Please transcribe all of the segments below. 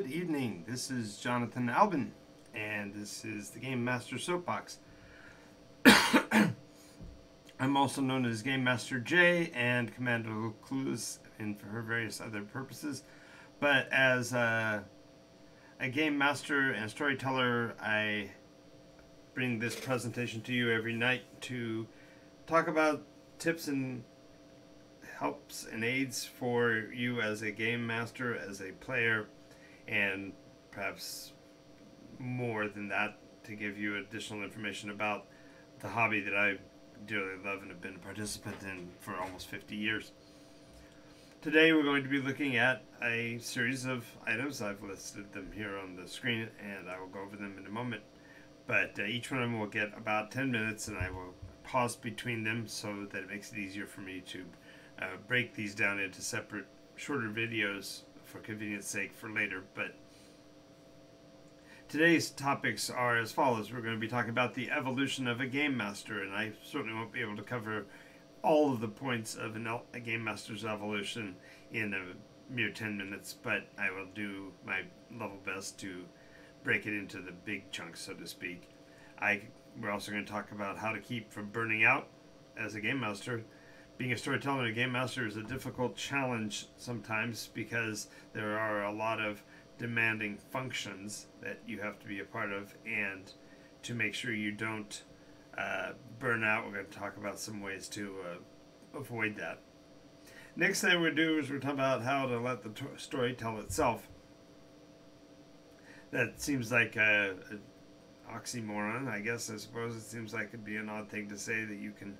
Good evening. This is Jonathan Albin, and this is the Game Master Soapbox. I'm also known as Game Master J and Commander Clueless, and for various other purposes. But as a game master and storyteller, I bring this presentation to you every night to talk about tips and helps and aids for you as a game master, as a player, and perhaps more than that, to give you additional information about the hobby that I dearly love and have been a participant in for almost 50 years. Today we're going to be looking at a series of items. I've listed them here on the screen and I will go over them in a moment. But each one of them will get about 10 minutes, and I will pause between them so that it makes it easier for me to break these down into separate, shorter videos for convenience sake for later. But today's topics are as follows. We're going to be talking about the evolution of a game master, and I certainly won't be able to cover all of the points of a game master's evolution in a mere 10 minutes, but I will do my level best to break it into the big chunks, so to speak. We're also going to talk about how to keep from burning out as a game master. Being a storyteller and a game master is a difficult challenge sometimes because there are a lot of demanding functions that you have to be a part of, and to make sure you don't burn out, we're going to talk about some ways to avoid that. Next thing we're going to do is we're talking about how to let the story tell itself. That seems like an oxymoron, I guess. I suppose it seems like it'd be an odd thing to say, that you can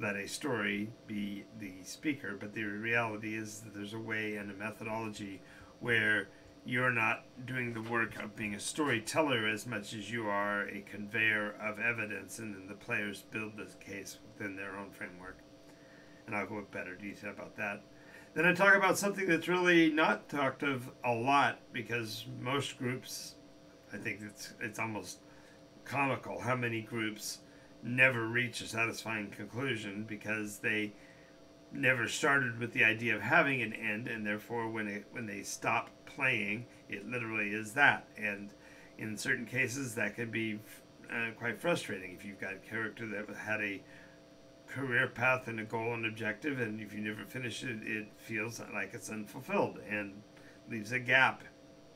let a story be the speaker, but the reality is that there's a way and a methodology where you're not doing the work of being a storyteller as much as you are a conveyor of evidence, and then the players build this case within their own framework. And I'll go into better detail about that. Then I talk about something that's really not talked of a lot, because most groups, I think it's almost comical how many groups never reach a satisfying conclusion because they never started with the idea of having an end, and therefore when they stop playing, it literally is that. And in certain cases that can be quite frustrating. If you've got a character that had a career path and a goal and objective, and if you never finish it, it feels like it's unfulfilled and leaves a gap.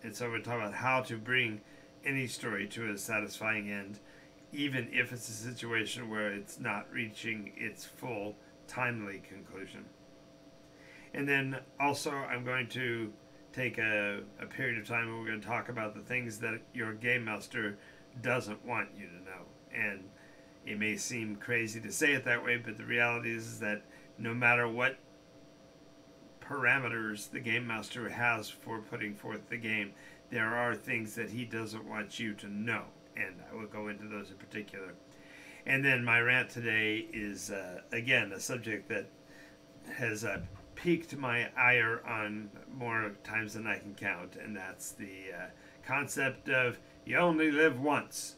And so we're talking about how to bring any story to a satisfying end, even if it's a situation where it's not reaching its full timely conclusion. And then also I'm going to take a period of time and we're going to talk about the things that your game master doesn't want you to know. And it may seem crazy to say it that way, but the reality is that no matter what parameters the game master has for putting forth the game, there are things that he doesn't want you to know, and I will go into those in particular. And then my rant today is, again, a subject that has piqued my ire on more times than I can count, and that's the concept of you only live once.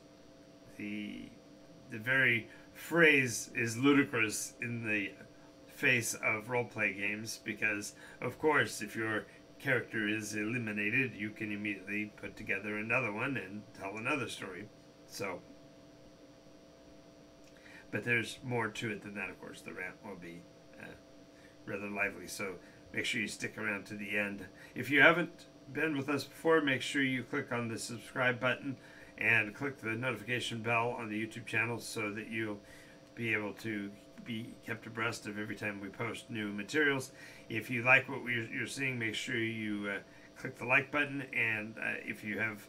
The very phrase is ludicrous in the face of role-play games, because, of course, if your character is eliminated, you can immediately put together another one and tell another story. So, but there's more to it than that, of course. The rant will be rather lively, so make sure you stick around to the end. If you haven't been with us before, make sure you click on the subscribe button and click the notification bell on the YouTube channel so that you'll be able to be kept abreast of every time we post new materials. If you like what you're seeing, make sure you click the like button, and if you have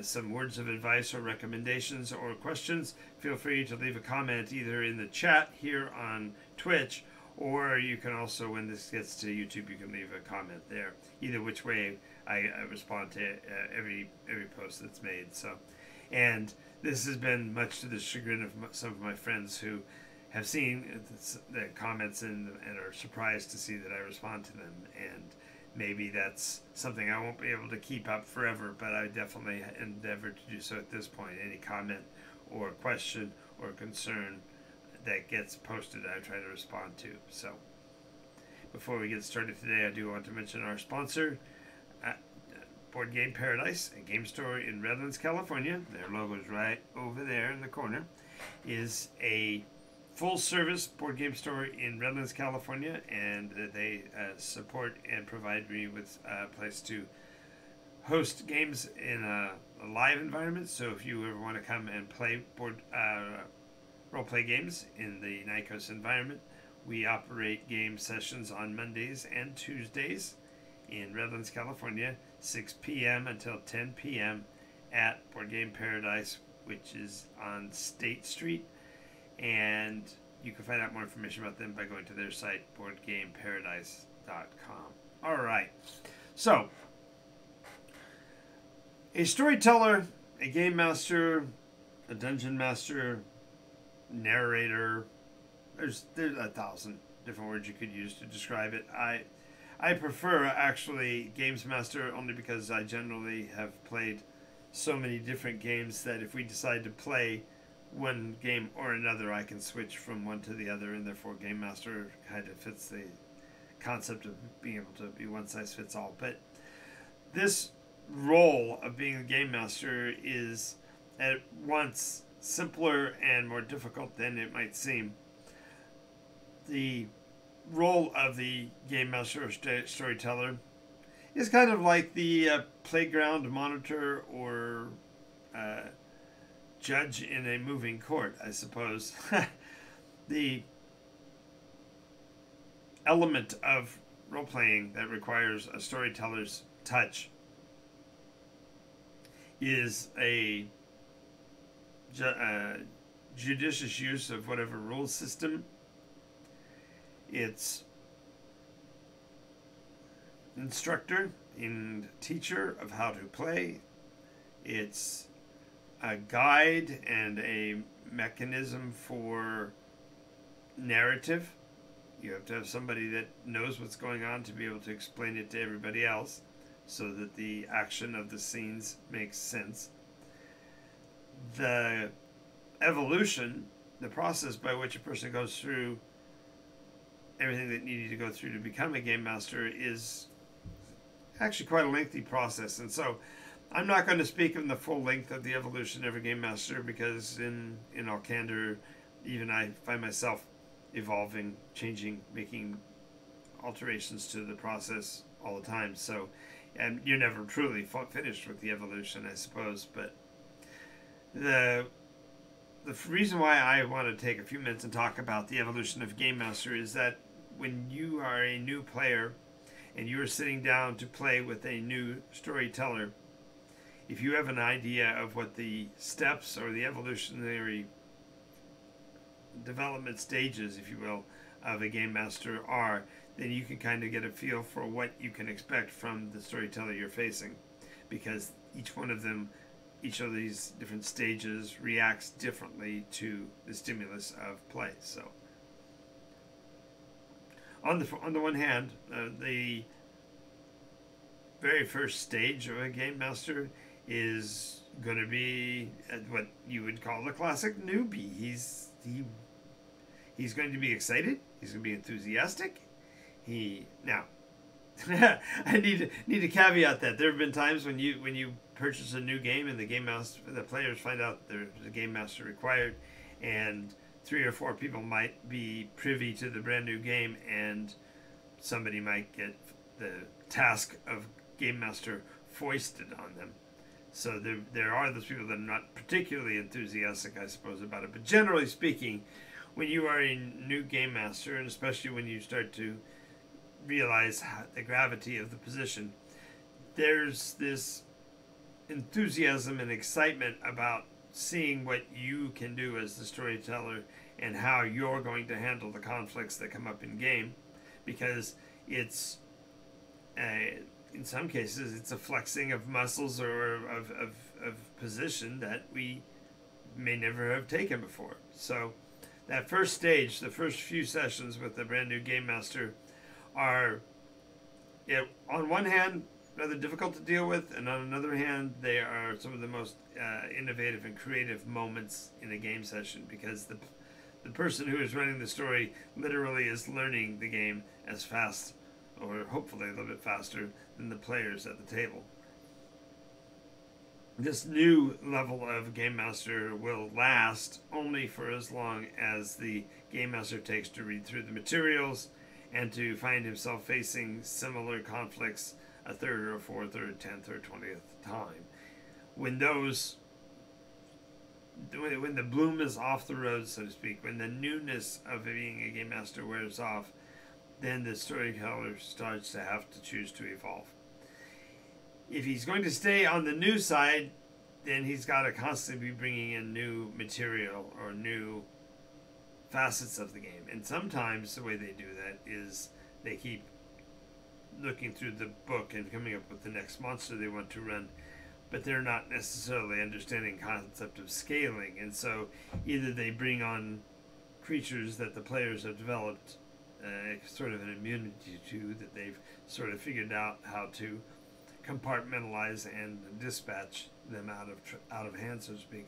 some words of advice or recommendations or questions, feel free to leave a comment either in the chat here on Twitch, or you can also, when this gets to YouTube, you can leave a comment there. Either which way, I respond to every post that's made. So, and this has been much to the chagrin of some of my friends who have seen the comments and are surprised to see that I respond to them. And maybe that's something I won't be able to keep up forever, but I definitely endeavor to do so at this point. Any comment or question or concern that gets posted, I try to respond to. So, before we get started today, I do want to mention our sponsor. Board Game Paradise, a game store in Redlands, California. Their logo is right over there in the corner. Is a full-service board game store in Redlands, California, and they support and provide me with a place to host games in a live environment. So if you ever want to come and play role-play games in the Nikos environment, we operate game sessions on Mondays and Tuesdays in Redlands, California, 6 p.m. until 10 p.m. at Board Game Paradise, which is on State Street. And you can find out more information about them by going to their site, boardgameparadise.com. All right. So, a storyteller, a game master, a dungeon master, narrator, there's 1,000 different words you could use to describe it. I prefer actually games master only because I generally have played so many different games that if we decide to play one game or another, I can switch from one to the other, and therefore game master kind of fits the concept of being able to be one size fits all. But this role of being a game master is at once simpler and more difficult than it might seem. The role of the game master or storyteller is kind of like the playground monitor or judge in a moving court, I suppose. The element of role-playing that requires a storyteller's touch is a judicious use of whatever rule system. It's instructor and teacher of how to play. It's a guide and a mechanism for narrative. You have to have somebody that knows what's going on to be able to explain it to everybody else so that the action of the scenes makes sense. The evolution, the process by which a person goes through everything that needed to go through to become a game master, is actually quite a lengthy process. And so I'm not going to speak in the full length of the evolution of a game master because in all candor, even I find myself evolving, changing, making alterations to the process all the time. So, and you're never truly finished with the evolution, I suppose. But the reason why I want to take a few minutes and talk about the evolution of Game Master is that when you are a new player and you are sitting down to play with a new storyteller, if you have an idea of what the steps or the evolutionary development stages, if you will, of a game master are, then you can kind of get a feel for what you can expect from the storyteller you're facing, because each of these different stages reacts differently to the stimulus of play. So on the one hand, the very first stage of a game master is going to be what you would call a classic newbie. He's going to be excited. He's going to be enthusiastic. Now, I need to caveat that there have been times when you purchase a new game and the players find out there's a game master required, and 3 or 4 people might be privy to the brand new game, and somebody might get the task of game master foisted on them. So there are those people that are not particularly enthusiastic, I suppose, about it. But generally speaking, when you are a new game master, and especially when you start to realize the gravity of the position, there's this enthusiasm and excitement about seeing what you can do as the storyteller and how you're going to handle the conflicts that come up in game, because it's in some cases it's a flexing of muscles or of position that we may never have taken before. So that first stage, the first few sessions with the brand new game master, are, on one hand, rather difficult to deal with, and on another hand, they are some of the most innovative and creative moments in a game session, because the person who is running the story literally is learning the game as fast, or hopefully a little bit faster, than the players at the table. this new level of Game Master will last only for as long as the Game Master takes to read through the materials and to find himself facing similar conflicts a third or a fourth or a 10th or 20th time. When the bloom is off the road, so to speak, when the newness of being a Game Master wears off, then the storyteller starts to have to choose to evolve. If he's going to stay on the new side, then he's got to constantly be bringing in new material or new facets of the game. And sometimes the way they do that is they keep looking through the book and coming up with the next monster they want to run, but they're not necessarily understanding the concept of scaling. And so either they bring on creatures that the players have developed sort of an immunity to, that they've sort of figured out how to compartmentalize and dispatch them out of hand, so to speak.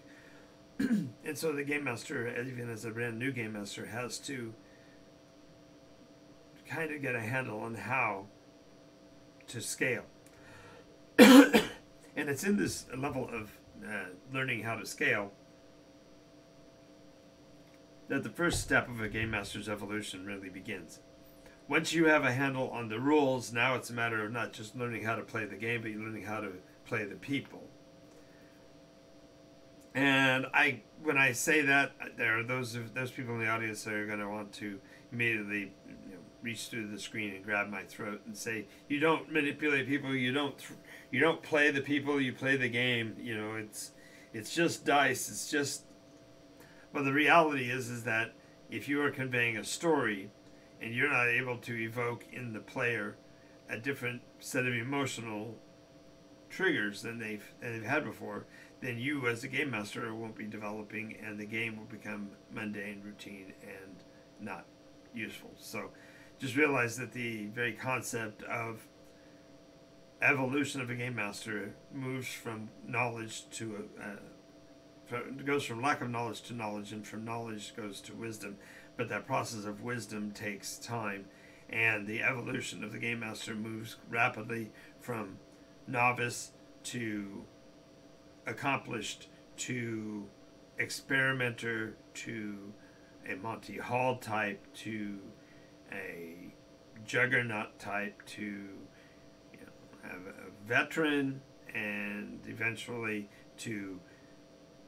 And so the Game Master, even as a brand new Game Master, has to kind of get a handle on how to scale. And it's in this level of learning how to scale that the first step of a Game Master's evolution really begins. Once you have a handle on the rules, now it's a matter of not just learning how to play the game, but you're learning how to play the people. And when I say that, there are those people in the audience that are going to want to immediately reach through the screen and grab my throat and say, "You don't manipulate people. You don't play the people. You play the game. It's just dice. It's just." Well, the reality is that if you are conveying a story, and you're not able to evoke in the player a different set of emotional triggers than they've had before, then you as a Game Master won't be developing, and the game will become mundane, routine, and not useful. So just realize that the very concept of evolution of a Game Master moves from knowledge to goes from lack of knowledge to knowledge, and from knowledge goes to wisdom. But that process of wisdom takes time, and the evolution of the Game Master moves rapidly from novice to accomplished to experimenter to a Monty Hall type to a juggernaut type to a veteran, and eventually to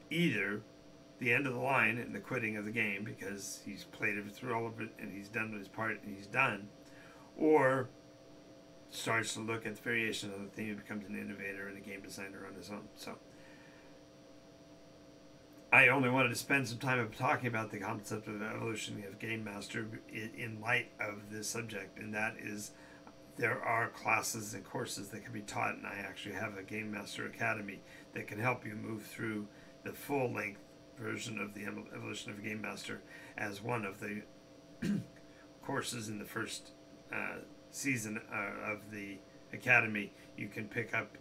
either the end of the line and the quitting of the game because he's played it through all of it and he's done his part and he's done, or starts to look at the variations of the theme and becomes an innovator and a game designer on his own. So I only wanted to spend some time talking about the concept of evolution of Game Master in light of this subject, and that is there are classes and courses that can be taught, and I actually have a Game Master Academy that can help you move through the full-length version of the evolution of a Game Master as one of the courses in the first season of the Academy. You can pick up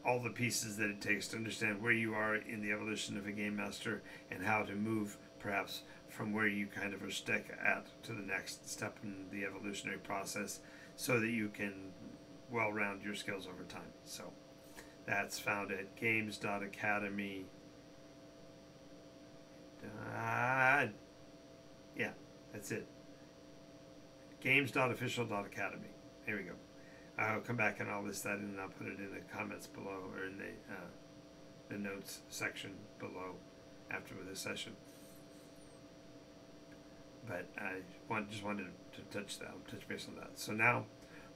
all the pieces that it takes to understand where you are in the evolution of a Game Master and how to move perhaps from where you kind of are stuck at to the next step in the evolutionary process, so that you can well round your skills over time. So that's found at games.academy. Yeah, that's it. Games.official.academy. There we go. I'll come back and I'll list that and I'll put it in the comments below, or in the notes section below after this session. But I just wanted to touch base on that. So now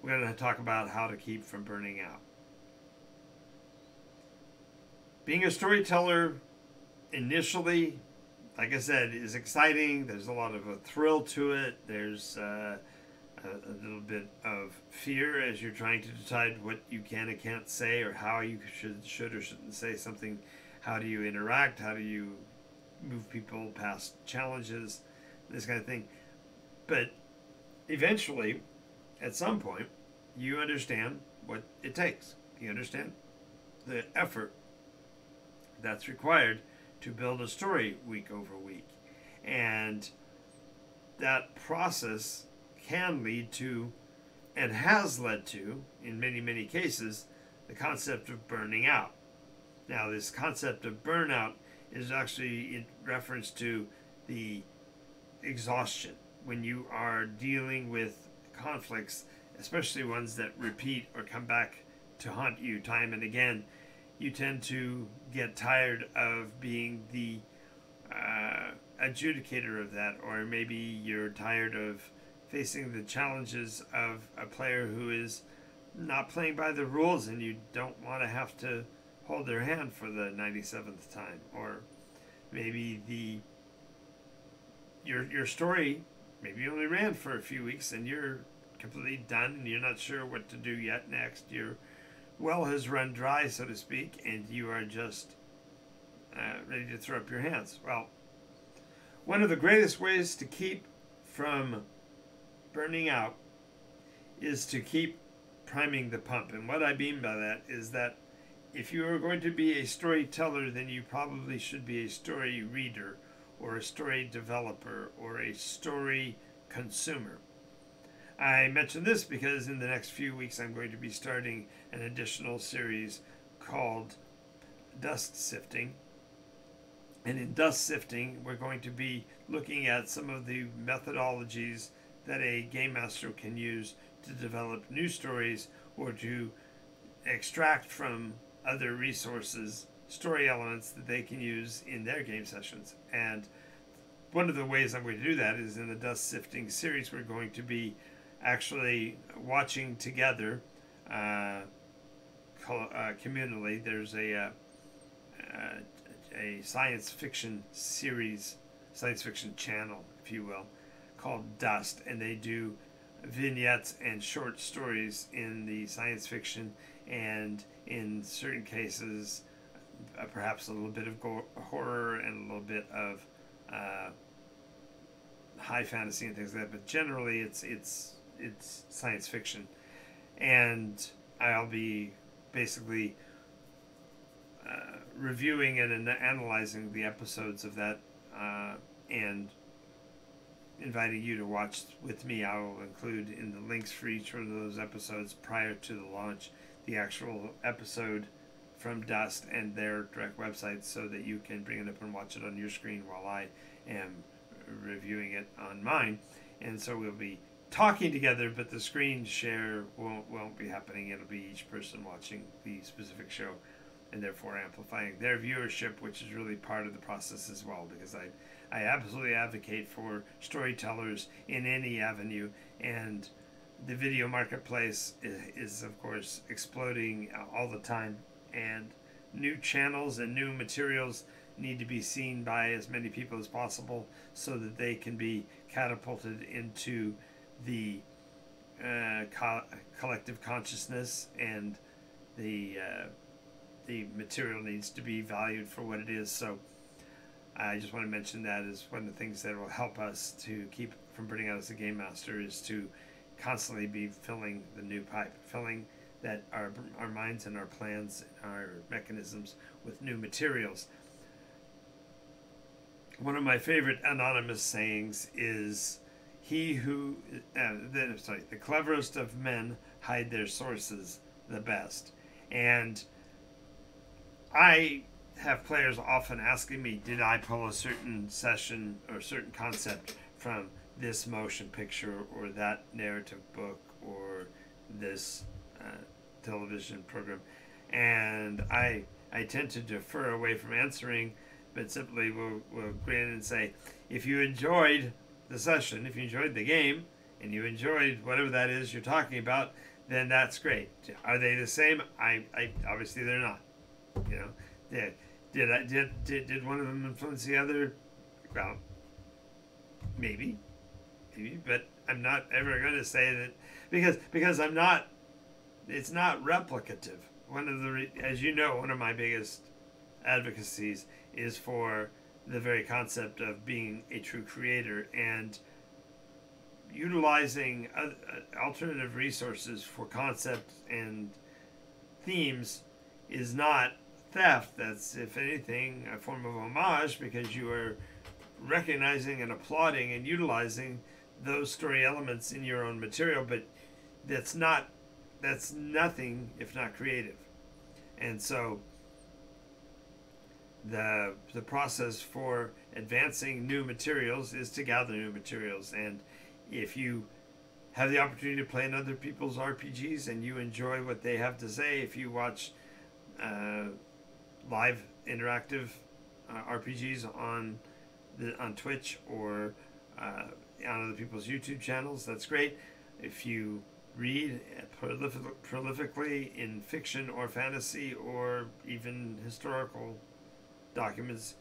we're going to talk about how to keep from burning out. Being a storyteller initially, like I said, is exciting. There's a lot of a thrill to it. There's a little bit of fear as you're trying to decide what you can and can't say, or how you should or shouldn't say something. How do you interact? How do you move people past challenges? This kind of thing. But eventually, at some point, you understand what it takes. You understand the effort that's required to build a story week over week. And that process can lead to, and has led to, in many, many cases, the concept of burning out. Now, this concept of burnout is actually in reference to the exhaustion when you are dealing with conflicts, especially ones that repeat or come back to haunt you time and again. You tend to get tired of being the adjudicator of that, or maybe you're tired of facing the challenges of a player who is not playing by the rules, and you don't want to have to hold their hand for the 97th time. Or maybe your story, maybe you only ran for a few weeks and you're completely done and you're not sure what to do yet next. Your well has run dry, so to speak, and you are just ready to throw up your hands. Well, one of the greatest ways to keep from burning out is to keep priming the pump. And what I mean by that is that if you are going to be a storyteller, then you probably should be a story reader or a story developer or a story consumer. I mention this because in the next few weeks I'm going to be starting an additional series called Dust Sifting. And in Dust Sifting, we're going to be looking at some of the methodologies that a game master can use to develop new stories or to extract from other resources story elements that they can use in their game sessions. And one of the ways I'm going to do that is in the Dust Sifting series, we're going to be actually watching together communally. There's a science fiction series, science fiction channel, if you will, called Dust, and they do vignettes and short stories in the science fiction, and in certain cases perhaps a little bit of horror and a little bit of high fantasy and things like that, but generally it's science fiction. And I'll be basically reviewing and analyzing the episodes of that and inviting you to watch with me. I will include in the links for each one of those episodes prior to the launch the actual episode from Dust and their direct website, so that you can bring it up and watch it on your screen while I am reviewing it on mine. And so we'll be talking together, but the screen share won't be happening. It'll be each person watching the specific show, and therefore amplifying their viewership, which is really part of the process as well, because I absolutely advocate for storytellers in any avenue, and the video marketplace is of course exploding all the time, and new channels and new materials need to be seen by as many people as possible so that they can be catapulted into the collective consciousness, and the material needs to be valued for what it is. So I just want to mention that as one of the things that will help us to keep from burning out as a game master, is to constantly be filling the new pipe, filling that our minds and our plans and our mechanisms with new materials. One of my favorite anonymous sayings is, the cleverest of men hide their sources the best. And I have players often asking me, did I pull a certain session or certain concept from this motion picture or that narrative book or this television program? And I tend to defer away from answering, but simply will grin and say, if you enjoyed the session, if you enjoyed the game, and you enjoyed whatever that is you're talking about, then that's great. Are they the same? I obviously they're not. You know, did one of them influence the other? Well, maybe, but I'm not ever going to say that, because I'm not. It's not replicative. One of the, as you know, one of my biggest advocacies is for the very concept of being a true creator, and utilizing alternative resources for concepts and themes is not theft. That's, if anything, a form of homage, because you are recognizing and applauding and utilizing those story elements in your own material, but that's nothing if not creative. And so the process for advancing new materials is to gather new materials. And if you have the opportunity to play in other people's RPGs and you enjoy what they have to say, if you watch live interactive RPGs on Twitch or on other people's YouTube channels, that's great. If you read prolifically in fiction or fantasy or even historical documents,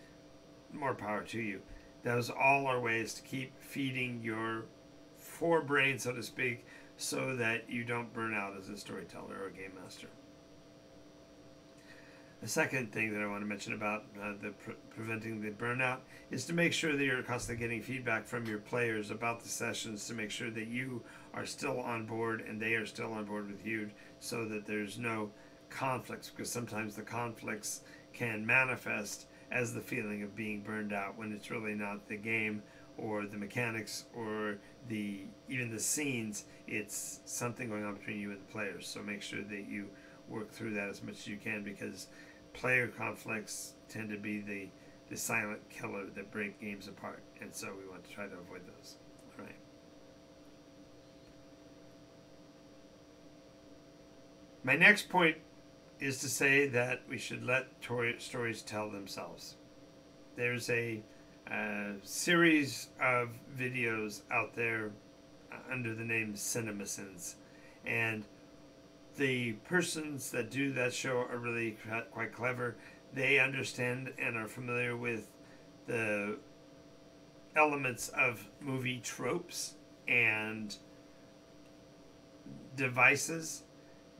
more power to you. Those all are ways to keep feeding your forebrain, so to speak, so that you don't burn out as a storyteller or a game master. The second thing that I want to mention about preventing the burnout is to make sure that you're constantly getting feedback from your players about the sessions, to make sure that you are still on board and they are still on board with you, so that there's no conflicts, because sometimes the conflicts can manifest as the feeling of being burned out when it's really not the game or the mechanics or even the scenes. It's something going on between you and the players. So make sure that you work through that as much as you can, because player conflicts tend to be the silent killer that break games apart, and so we want to try to avoid those. All right. My next point is to say that we should let stories tell themselves. There's a series of videos out there under the name CinemaSins, and the persons that do that show are really quite clever. They understand and are familiar with the elements of movie tropes and devices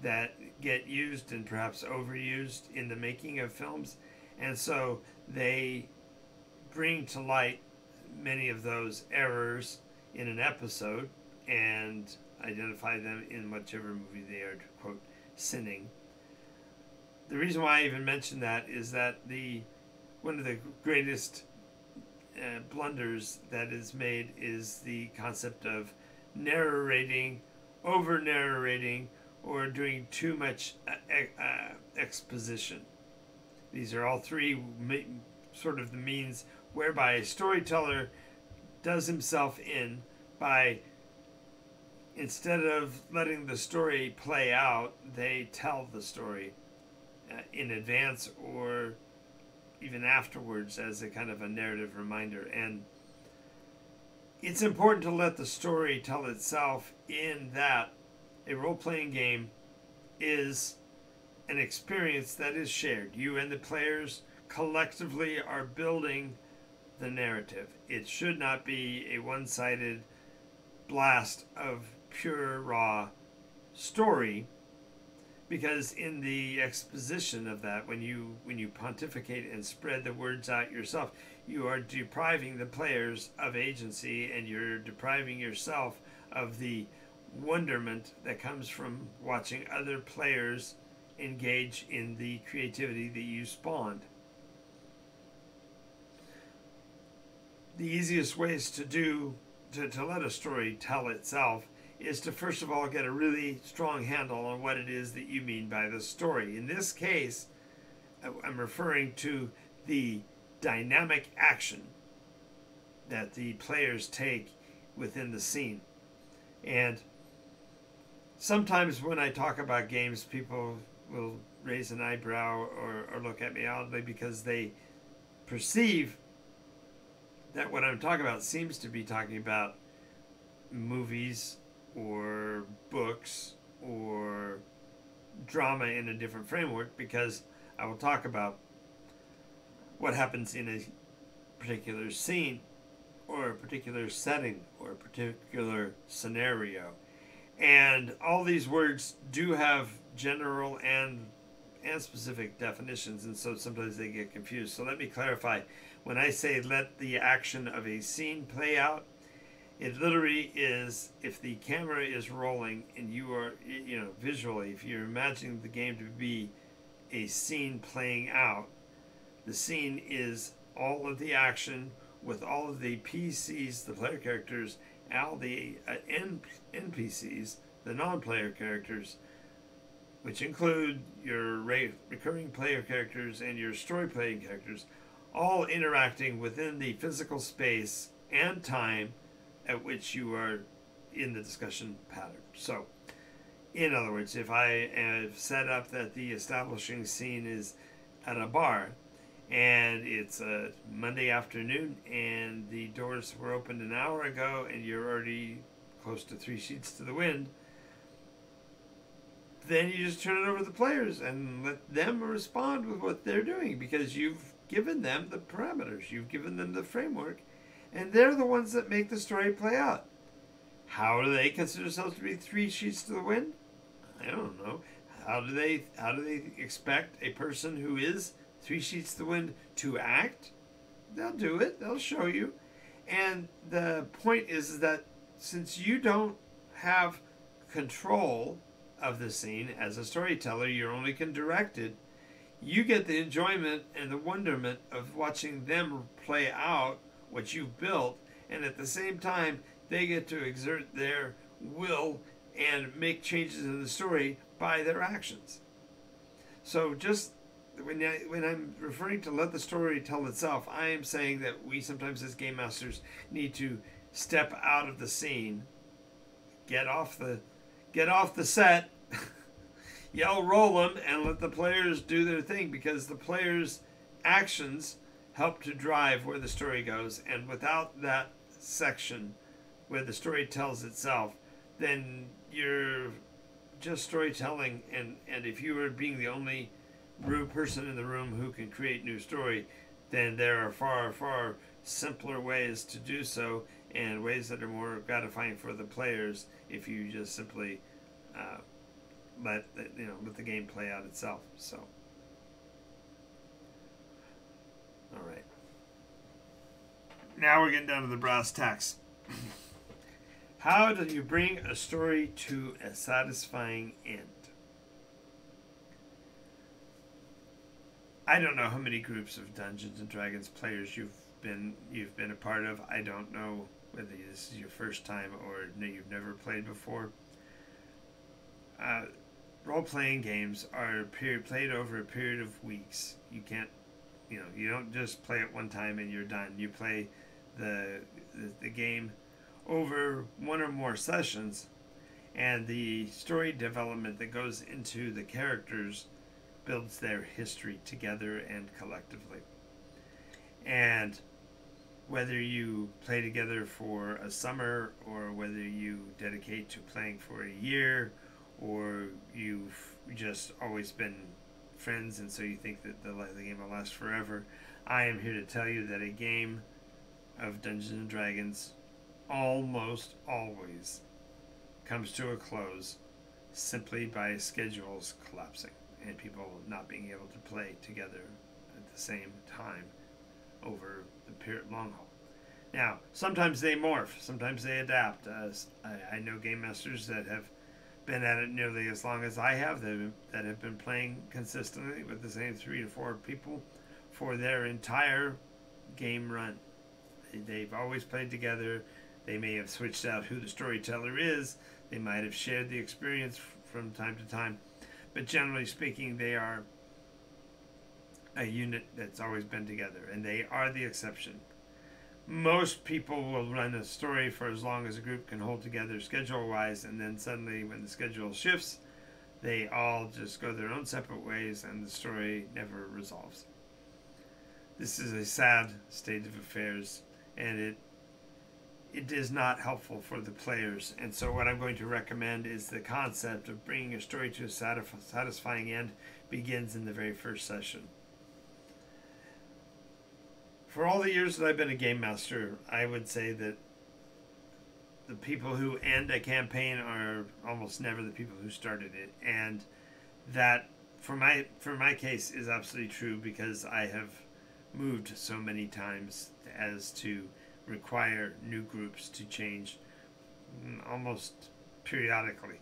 that get used and perhaps overused in the making of films. And so they bring to light many of those errors in an episode and identify them in whichever movie they are, quote, sinning. The reason why I even mention that is that one of the greatest blunders that is made is the concept of narrating, over-narrating, or doing too much exposition. These are all three sort of the means whereby a storyteller does himself in by, instead of letting the story play out, they tell the story in advance or even afterwards as a kind of a narrative reminder. And it's important to let the story tell itself, in that a role-playing game is an experience that is shared. You and the players collectively are building the narrative. It should not be a one-sided blast of pure raw story, because in the exposition of that, when you pontificate and spread the words out yourself, you are depriving the players of agency, and you're depriving yourself of the wonderment that comes from watching other players engage in the creativity that you spawned. The easiest ways to let a story tell itself is to first of all get a really strong handle on what it is that you mean by the story. In this case, I'm referring to the dynamic action that the players take within the scene. And sometimes when I talk about games, people will raise an eyebrow or look at me oddly, because they perceive that what I'm talking about seems to be talking about movies or books or drama in a different framework, because I will talk about what happens in a particular scene or a particular setting or a particular scenario. And all these words do have general and specific definitions, and so sometimes they get confused. So let me clarify. When I say let the action of a scene play out, it literally is, if the camera is rolling and you are, visually, if you're imagining the game to be a scene playing out, the scene is all of the action with all of the PCs, the player characters, all the NPCs, the non-player characters, which include your recurring player characters and your story playing characters, all interacting within the physical space and time at which you are in the discussion pattern. So, in other words, if I have set up that the establishing scene is at a bar and it's a Monday afternoon and the doors were opened an hour ago and you're already close to 3 sheets to the wind, then you just turn it over to the players and let them respond with what they're doing, because you've given them the parameters, you've given them the framework, and they're the ones that make the story play out. How do they consider themselves to be 3 sheets to the wind? I don't know. How do they expect a person who is 3 sheets to the wind to act? They'll do it. They'll show you. And the point is that since you don't have control of the scene as a storyteller, you only can direct it, you get the enjoyment and the wonderment of watching them play out what you've built, and at the same time they get to exert their will and make changes in the story by their actions. So just when I'm referring to let the story tell itself, I am saying that we sometimes as game masters need to step out of the scene, get off the set, yell roll them, and let the players do their thing, because the players' actions help to drive where the story goes. And without that section where the story tells itself, then you're just storytelling, and if you are being the only person in the room who can create new story, then there are far simpler ways to do so, and ways that are more gratifying for the players if you just simply let the game play out itself. So, all right. Now we're getting down to the brass tacks. How do you bring a story to a satisfying end? I don't know how many groups of Dungeons and Dragons players you've been a part of. I don't know whether this is your first time or you've never played before. Role-playing games are played over a period of weeks. You can't, you don't just play it one time and you're done. You play the game over one or more sessions, and the story development that goes into the characters builds their history together and collectively. And whether you play together for a summer, or whether you dedicate to playing for a year, or you've just always been friends and so you think that the game will last forever, I am here to tell you that a game of Dungeons and Dragons almost always comes to a close simply by schedules collapsing and people not being able to play together at the same time over the long haul. Now, sometimes they morph, sometimes they adapt. I know game masters that have been at it nearly as long as I have, that have been playing consistently with the same 3 to 4 people for their entire game run. They've always played together. They may have switched out who the storyteller is. They might have shared the experience from time to time. But generally speaking, they are a unit that's always been together, and they are the exception. Most people will run a story for as long as a group can hold together schedule-wise, and then suddenly when the schedule shifts, they all just go their own separate ways and the story never resolves. This is a sad state of affairs, and it is not helpful for the players. And so what I'm going to recommend is the concept of bringing a story to a satisfying end begins in the very first session. For all the years that I've been a game master, I would say that the people who end a campaign are almost never the people who started it. And that, for my case, is absolutely true, because I have moved so many times as to require new groups to change almost periodically.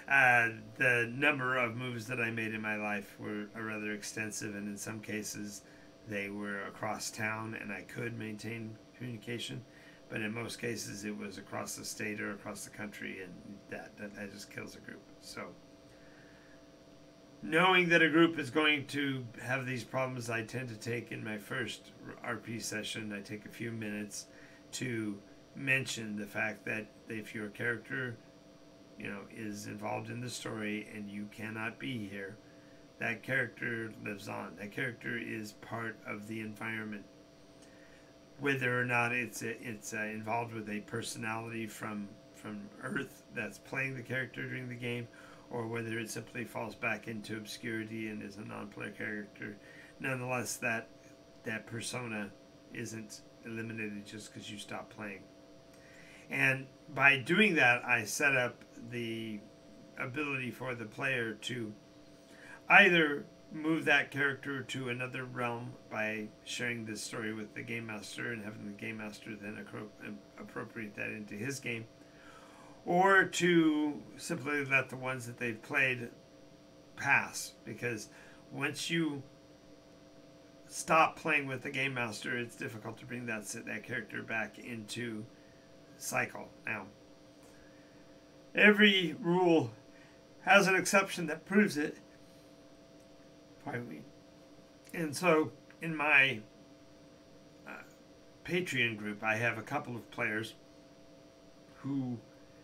The number of moves that I made in my life were rather extensive, and in some cases they were across town and I could maintain communication, but in most cases it was across the state or across the country, and that just kills a group. So knowing that a group is going to have these problems, I tend to take in my first RP session, I take a few minutes to mention the fact that if your character, is involved in the story and you cannot be here, that character lives on. That character is part of the environment. Whether or not it's involved with a personality from Earth that's playing the character during the game, or whether it simply falls back into obscurity and is a non-player character, nonetheless, that persona isn't eliminated just because you stop playing. And by doing that, I set up the ability for the player to either move that character to another realm by sharing this story with the game master and having the game master then appropriate that into his game, or to simply let the ones that they've played pass, because once you stop playing with the game master, it's difficult to bring that character back into cycle. Now, every rule has an exception that proves it. Pardon me. And so, in my Patreon group, I have a couple of players who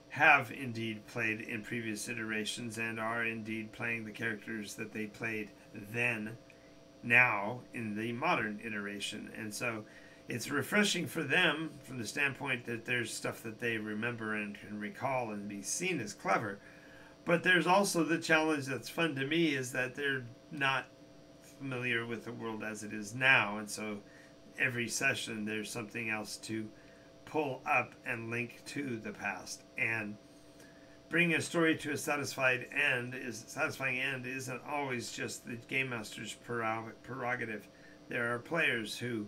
have indeed played in previous iterations and are indeed playing the characters that they played then, now, in the modern iteration. And so it's refreshing for them from the standpoint that there's stuff that they remember and can recall and be seen as clever. But there's also the challenge that's fun to me, is that they're not familiar with the world as it is now. And so every session there's something else to pull up and link to the past. And bringing a story to a satisfying end isn't always just the game master's prerogative. There are players who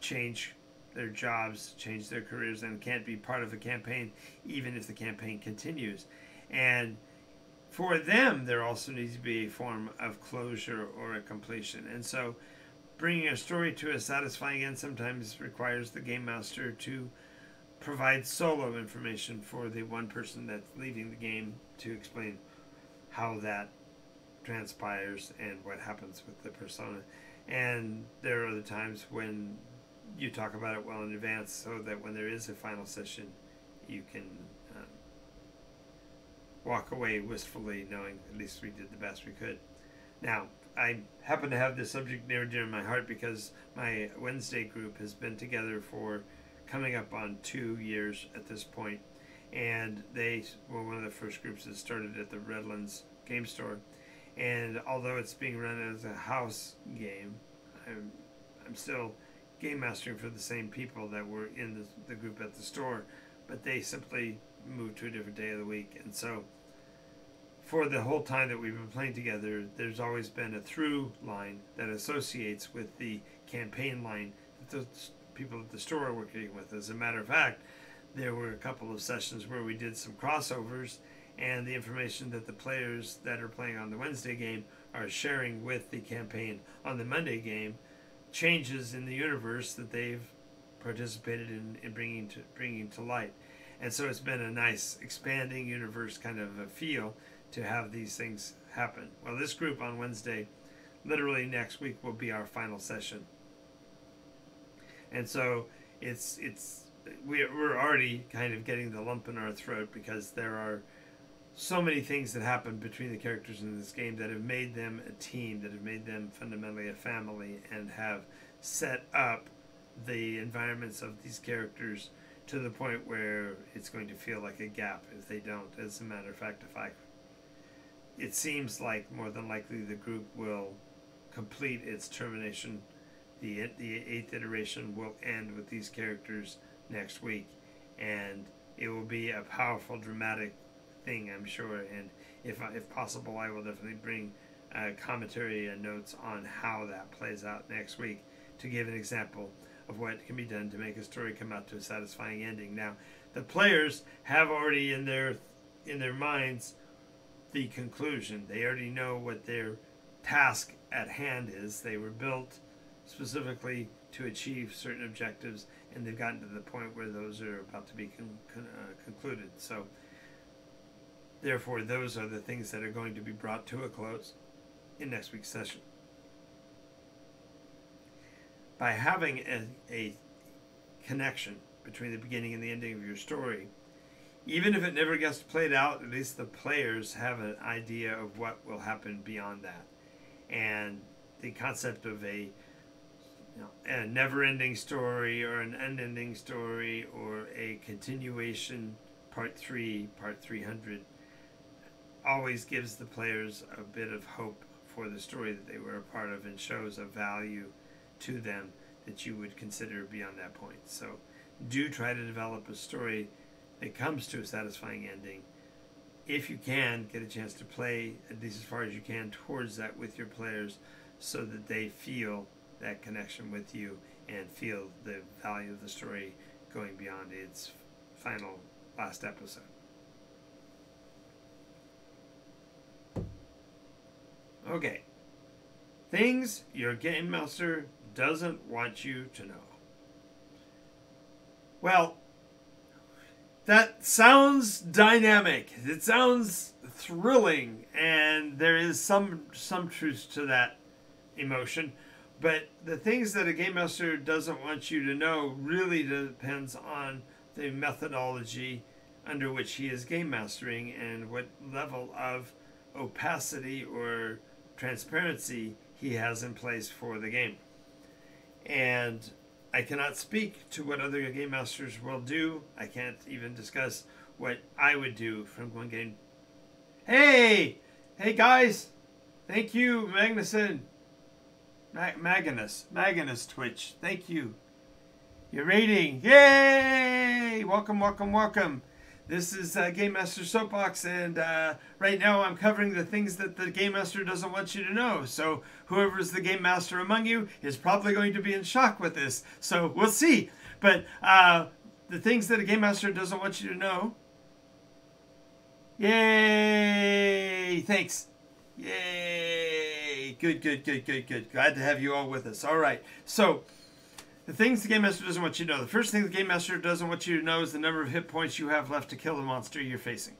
change their jobs, change their careers, and can't be part of a campaign even if the campaign continues. And for them, there also needs to be a form of closure or a completion. And so bringing a story to a satisfying end sometimes requires the game master to provide solo information for the one person that's leaving the game to explain how that transpires and what happens with the persona. And there are other times when you talk about it well in advance, so that when there is a final session, you can walk away wistfully knowing at least we did the best we could. Now, I happen to have this subject near and dear to my heart because my Wednesday group has been together for coming up on 2 years at this point, and they were one of the first groups that started at the Redlands game store. And although it's being run as a house game, I'm still game mastering for the same people that were in the group at the store, but they simply moved to a different day of the week. And so for the whole time that we've been playing together, there's always been a through line that associates with the campaign line that the people at the store are working with. As a matter of fact, there were a couple of sessions where we did some crossovers, and the information that the players that are playing on the Wednesday game are sharing with the campaign on the Monday game changes in the universe that they've participated in bringing to light. And so it's been a nice expanding universe kind of a feel to have these things happen. Well, this group on Wednesday, literally next week, will be our final session. And so we're already kind of getting the lump in our throat because there are so many things that happen between the characters in this game that have made them a team, that have made them fundamentally a family, and have set up the environments of these characters to the point where it's going to feel like a gap if they don't. As a matter of fact, it seems like more than likely the group will complete its termination. The 8th iteration will end with these characters next week, and it will be a powerful, dramatic thing, I'm sure. And if possible, I will definitely bring commentary and notes on how that plays out next week to give an example of what can be done to make a story come out to a satisfying ending. Now, the players have already in their minds the conclusion. They already know what their task at hand is. They were built specifically to achieve certain objectives, and they've gotten to the point where those are about to be concluded. So therefore, those are the things that are going to be brought to a close. in next week's session. By having a connection between the beginning and the ending of your story, even if it never gets played out, at least the players have an idea of what will happen beyond that. And the concept of a never-ending story or an unending story or a continuation, part 3, part 300, always gives the players a bit of hope for the story that they were a part of and shows a value to them that you would consider beyond that point. So do try to develop a story that comes to a satisfying ending. If you can, get a chance to play at least as far as you can towards that with your players so that they feel that connection with you and feel the value of the story going beyond its final last episode. Okay. Things your game master doesn't want you to know. Well, that sounds dynamic. It sounds thrilling, and there is some truth to that emotion. But the things that a game master doesn't want you to know really depends on the methodology under which he is game mastering and what level of opacity or transparency he has in place for the game. And I cannot speak to what other game masters will do. I can't even discuss what I would do from one game. Hey guys, thank you, Magnuson. Magnus Twitch, thank you. Your rating, yay! Welcome. This is Game Master Soapbox, and right now I'm covering the things that the Game Master doesn't want you to know. So whoever is the Game Master among you is probably going to be in shock with this. So we'll see. But the things that a Game Master doesn't want you to know. Yay! Thanks. Yay! Good. Glad to have you all with us. All right. So the things the Game Master doesn't want you to know. The first thing the Game Master doesn't want you to know is the number of hit points you have left to kill the monster you're facing.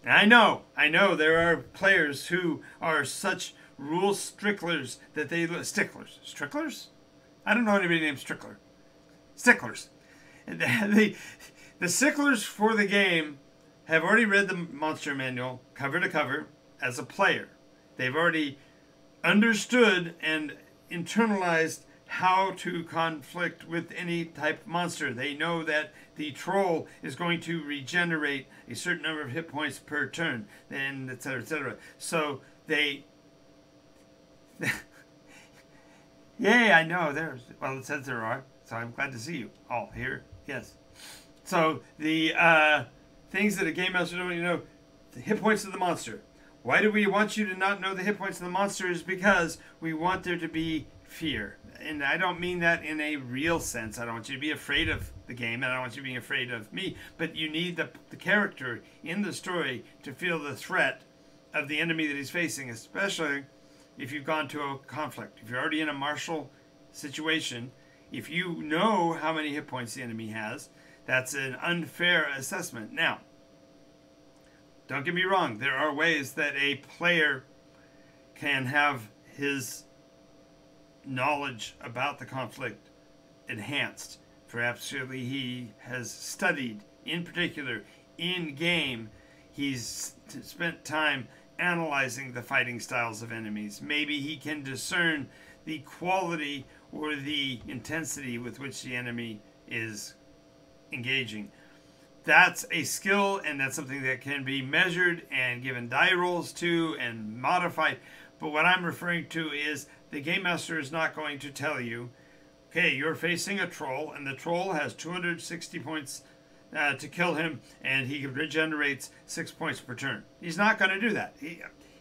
I know there are players who are such rule sticklers that they... Stricklers? I don't know anybody named Strickler. Sticklers. The sticklers for the game have already read the monster manual cover to cover as a player. They've already understood and internalized how to conflict with any type of monster. They know that the troll is going to regenerate a certain number of hit points per turn, and etc., etc. So they... Yay, I know. Well, it says there are, so I'm glad to see you all here. Yes. So the things that a Game Master don't want you to know, the hit points of the monster. Why do we want you to not know the hit points of the monster? Is because we want there to be fear. And I don't mean that in a real sense. I don't want you to be afraid of the game, and I don't want you being afraid of me. But you need the character in the story to feel the threat of the enemy that he's facing, especially if you've gone to a conflict. If you're already in a martial situation, if you know how many hit points the enemy has, that's an unfair assessment. Now, don't get me wrong. There are ways that a player can have his knowledge about the conflict enhanced. Perhaps he has studied, in particular, in game, he's spent time analyzing the fighting styles of enemies. Maybe he can discern the quality or the intensity with which the enemy is engaging. That's a skill, and that's something that can be measured and given die rolls to and modified. But what I'm referring to is the Game Master is not going to tell you, okay, you're facing a troll, and the troll has 260 points to kill him, and he regenerates 6 points per turn. He's not going to do that.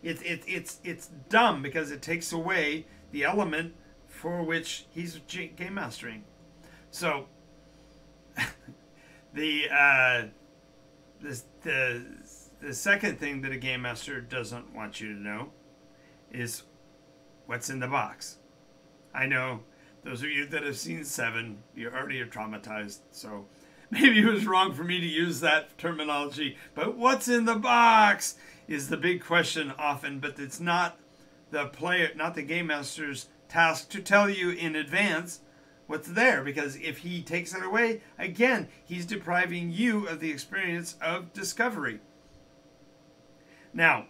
It's dumb because it takes away the element for which he's game mastering. So the second thing that a game master doesn't want you to know is what's in the box. I know those of you that have seen 7, you already are traumatized, so maybe it was wrong for me to use that terminology, but what's in the box is the big question often, but it's not the player, not the game master's task to tell you in advance what's there, because if he takes it away, again, he's depriving you of the experience of discovery. Now,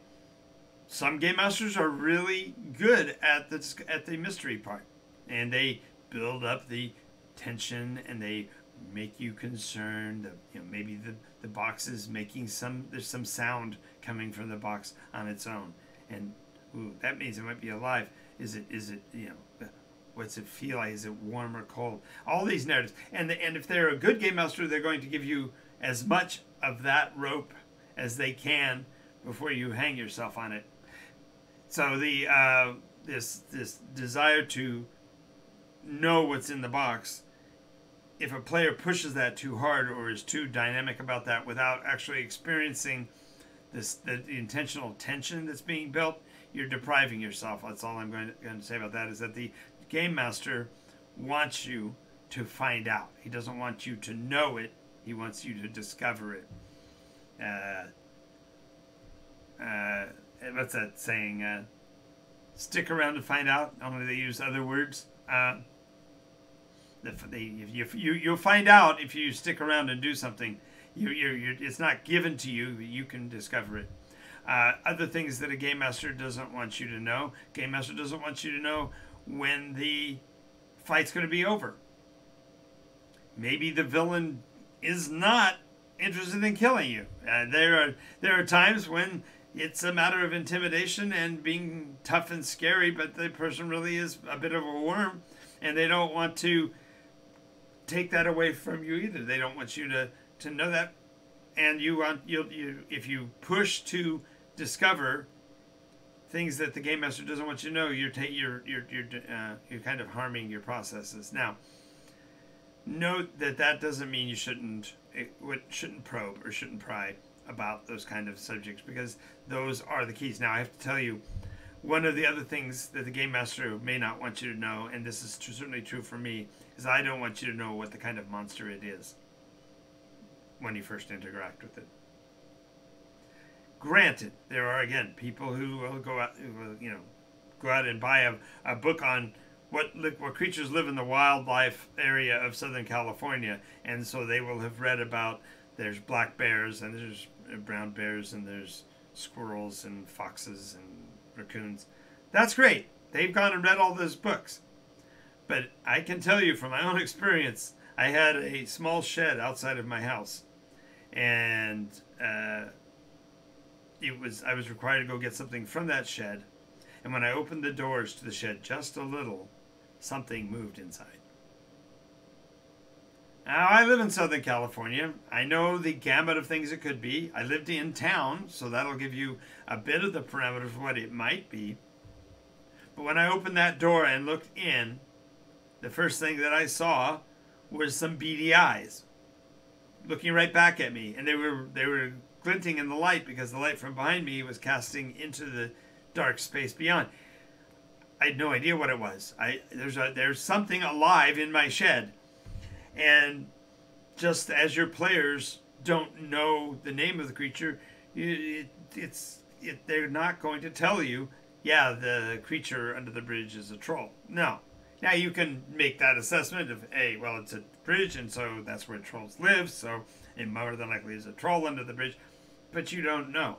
some game masters are really good at the mystery part, and they build up the tension and they make you concerned. Maybe the box is making there's some sound coming from the box on its own, and ooh, that means it might be alive. Is it what's it feel like? Is it warm or cold? All these narratives, and if they're a good game master, they're going to give you as much of that rope as they can before you hang yourself on it. So this desire to know what's in the box, if a player pushes that too hard or is too dynamic about that without actually experiencing the intentional tension that's being built, you're depriving yourself. That's all I'm going to say about that, is that the game master wants you to find out. He doesn't want you to know it. He wants you to discover it. What's that saying? Stick around to find out. Only they use other words. You'll find out if you stick around and do something. It's not given to you, but you can discover it. Other things that a game master doesn't want you to know. Game master doesn't want you to know when the fight's going to be over. Maybe the villain is not interested in killing you. There are times when it's a matter of intimidation and being tough and scary, but the person really is a bit of a worm, and they don't want to take that away from you either. They don't want you to know that, and if you push to discover things that the game master doesn't want you to know, you're kind of harming your processes. Now, note that doesn't mean you shouldn't probe or shouldn't pry about those kind of subjects, because those are the keys. Now, I have to tell you, one of the other things that the game master may not want you to know, and this is certainly true for me, is I don't want you to know what the kind of monster it is when you first interact with it. Granted, there are, again, people who will go out and buy a book on what creatures live in the wildlife area of Southern California, and so they will have read about there's black bears and there's brown bears and there's squirrels and foxes and raccoons. That's great. They've gone and read all those books. But I can tell you from my own experience, I had a small shed outside of my house, and I was required to go get something from that shed, and when I opened the doors to the shed just a little, something moved inside. Now, I live in Southern California. I know the gamut of things it could be. I lived in town, so that'll give you a bit of the parameters of what it might be. But when I opened that door and looked in, the first thing that I saw was some beady eyes looking right back at me, and they were glinting in the light because the light from behind me was casting into the dark space beyond. I had no idea what it was. There's something alive in my shed. And just as your players don't know the name of the creature, they're not going to tell you, yeah, the creature under the bridge is a troll. No. Now you can make that assessment of, hey, well, it's a bridge, and so that's where trolls live, so it more than likely is a troll under the bridge, but you don't know.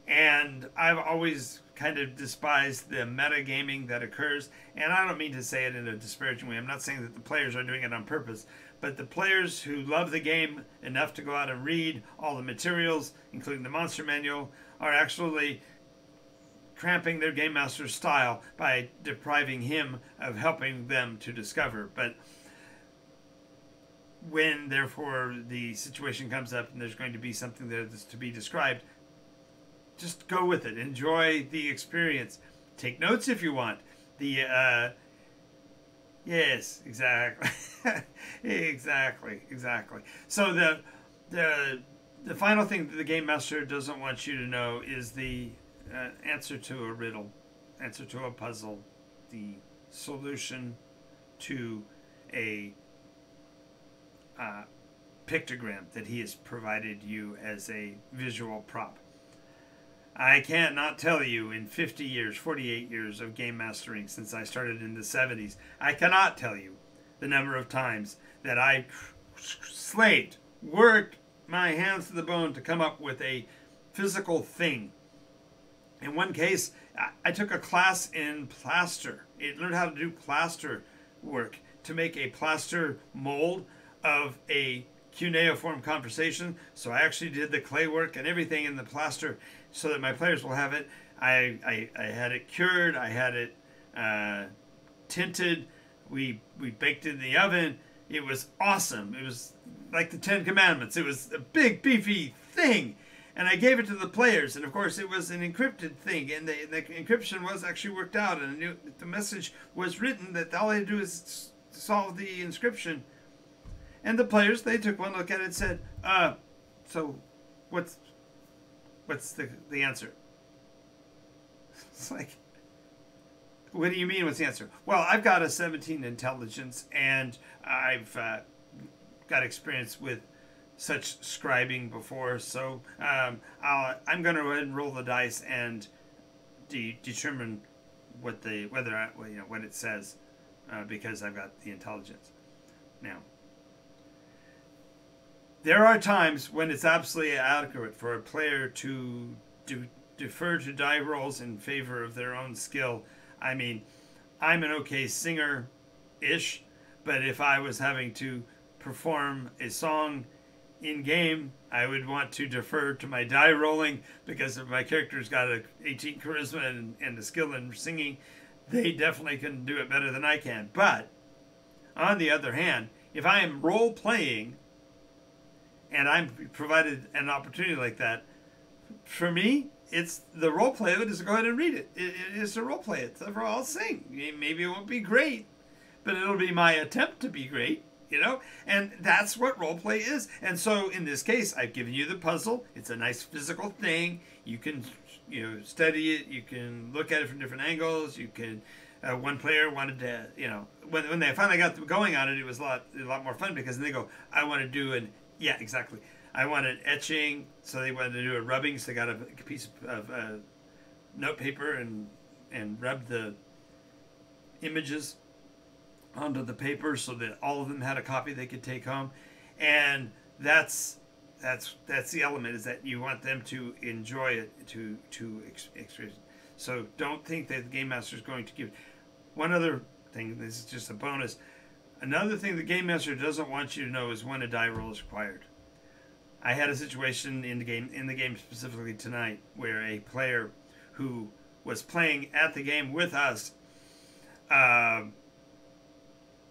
And I've always kind of despised the metagaming that occurs, and I don't mean to say it in a disparaging way. I'm not saying that the players are doing it on purpose, but the players who love the game enough to go out and read all the materials, including the monster manual, are actually cramping their game master's style by depriving him of helping them to discover. But when, therefore, the situation comes up and there's going to be something that is to be described, just go with it. Enjoy the experience. Take notes if you want. Yes, exactly. exactly. So the final thing that the game master doesn't want you to know is the answer to a riddle, answer to a puzzle, the solution to a pictogram that he has provided you as a visual prop. I can't not tell you in 50 years, 48 years of game mastering since I started in the 70s, I cannot tell you the number of times that I slaved, worked my hands to the bone to come up with a physical thing. In one case, I took a class in plaster. It learned how to do plaster work to make a plaster mold of a cuneiform conversation. So I actually did the clay work and everything in the plaster so that my players will have it. I had it cured. I had it tinted. We baked it in the oven. It was awesome. It was like the Ten Commandments. It was a big, beefy thing. And I gave it to the players. And of course, it was an encrypted thing. And the encryption was actually worked out. And I knew the message was written that all I had to do is solve the inscription. And the players, they took one look at it and said, so what's the answer? It's like, what do you mean, what's the answer? Well, I've got a 17 intelligence, and I've got experience with such scribing before, so I'm going to go ahead and roll the dice and determine what what it says, because I've got the intelligence. Now, there are times when it's absolutely adequate for a player to defer to die rolls in favor of their own skill. I mean, I'm an okay singer-ish, but if I was having to perform a song in-game, I would want to defer to my die rolling, because if my character's got a 18 charisma and a skill in singing, they definitely can do it better than I can. But, on the other hand, if I am role-playing, and I'm provided an opportunity like that, for me, it's the role play of it is to go ahead and read it. It is to role play it. So I'll sing. Maybe it won't be great, but it'll be my attempt to be great, And that's what role play is. And so in this case, I've given you the puzzle. It's a nice physical thing. You can, study it. You can look at it from different angles. You can. One player wanted to, when they finally got going on it, it was a lot more fun, because then they go, I want to do an. Yeah, exactly. I wanted etching, so they wanted to do a rubbing. So they got a piece of note paper and rubbed the images onto the paper so that all of them had a copy they could take home. And that's the element, is that you want them to enjoy it, to experience it. So don't think that the game master is going to give. One other thing, this is just a bonus. Another thing the game master doesn't want you to know is when a die roll is required. I had a situation in the game specifically tonight, where a player who was playing at the game with us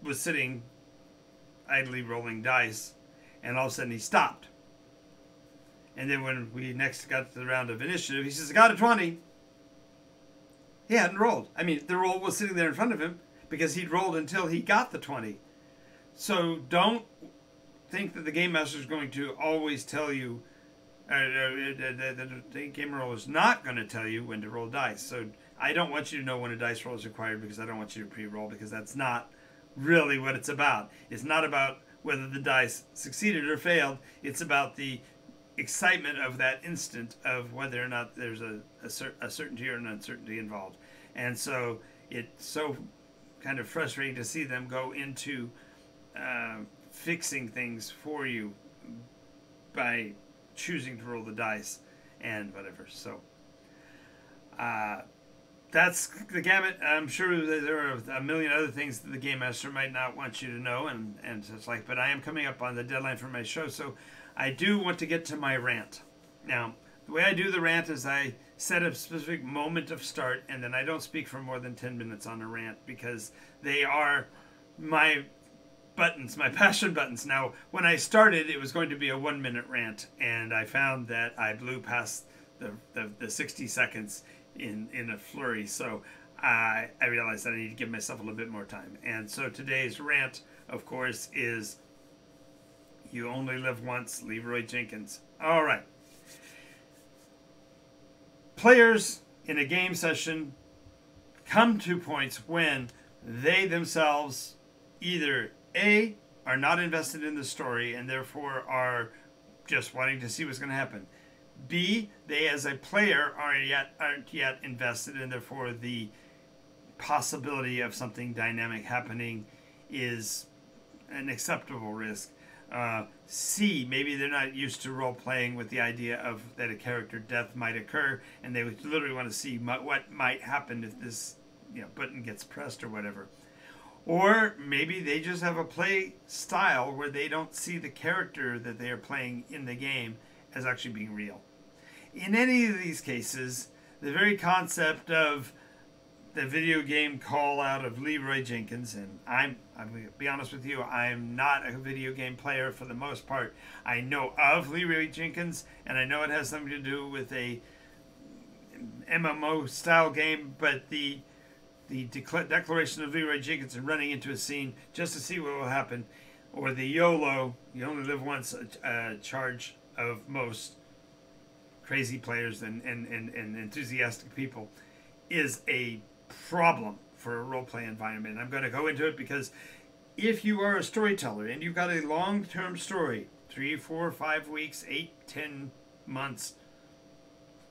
was sitting idly rolling dice, and all of a sudden he stopped. And then when we next got to the round of initiative, he says, I got a 20. He hadn't rolled. I mean, the roll was sitting there in front of him, because he'd rolled until he got the 20. So don't think that the game master is going to always tell you, the game roll is not going to tell you when to roll dice. So I don't want you to know when a dice roll is required, because I don't want you to pre-roll, because that's not really what it's about. It's not about whether the dice succeeded or failed. It's about the excitement of that instant of whether or not there's a certainty or an uncertainty involved. And so it's so kind of frustrating to see them go into fixing things for you by choosing to roll the dice and whatever. So that's the gamut. I'm sure there are a million other things that the game master might not want you to know, and such like. But I am coming up on the deadline for my show, so I do want to get to my rant. Now, the way I do the rant is I set a specific moment of start, and then I don't speak for more than 10 minutes on a rant, because they are my buttons, my passion buttons. Now, when I started, it was going to be a 1-minute rant, and I found that I blew past the 60 seconds in a flurry. So I realized that I need to give myself a little bit more time. And so today's rant, of course, is You Only Live Once, Leroy Jenkins. All right. Players in a game session come to points when they themselves either A, are not invested in the story and therefore are just wanting to see what's going to happen. B, they as a player aren't yet invested, and therefore the possibility of something dynamic happening is an acceptable risk. C, maybe they're not used to role playing with the idea of that a character death might occur, and they would literally want to see what might happen if this button gets pressed or whatever. Or maybe they just have a play style where they don't see the character that they are playing in the game as actually being real. In any of these cases, the very concept of the video game call out of Leroy Jenkins, and I'm going to be honest with you, I'm not a video game player for the most part. I know of Leroy Jenkins, and I know it has something to do with a MMO style game, but the declaration of Leroy Jenkins and running into a scene just to see what will happen, or the YOLO, you only live once, charge of most crazy players and enthusiastic people, is a problem for a role-play environment. I'm going to go into it because if you are a storyteller and you've got a long-term story, 3, 4, 5 weeks, 8, 10 months,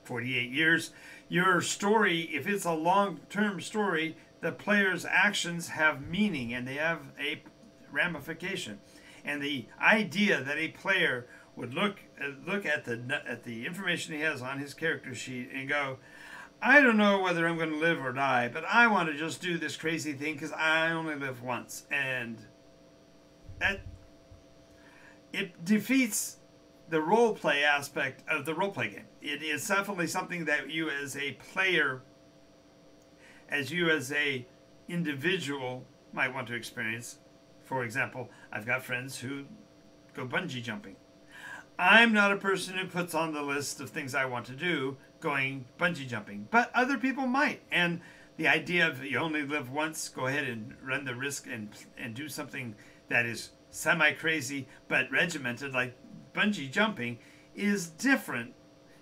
48 years, your story, if it's a long-term story, the player's actions have meaning and they have a ramification. And the idea that a player would look at the information he has on his character sheet and go, I don't know whether I'm going to live or die, but I want to just do this crazy thing because I only live once. And it defeats the role play aspect of the role play game. It is definitely something that you as a player, as you as a individual might want to experience. For example, I've got friends who go bungee jumping. I'm not a person who puts on the list of things I want to do going bungee jumping, but other people might. And the idea of you only live once, go ahead and run the risk and do something that is semi-crazy but regimented like bungee jumping is different,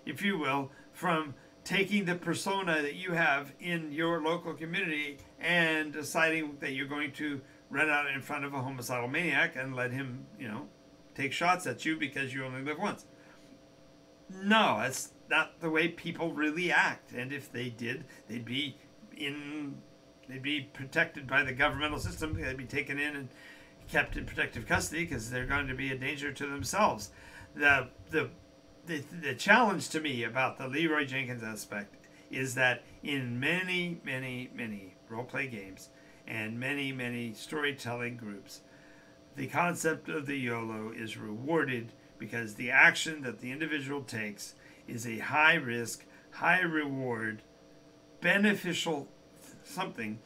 if you will, from taking the persona that you have in your local community and deciding that you're going to run out in front of a homicidal maniac and let him, take shots at you because you only live once. No, that's not the way people really act. And if they did, they'd be protected by the governmental system. They'd be taken in and kept in protective custody because they're going to be a danger to themselves. The challenge to me about the Leroy Jenkins aspect is that in many, many, many role-play games and many, many storytelling groups, the concept of the YOLO is rewarded because the action that the individual takes is a high risk, high reward, beneficial something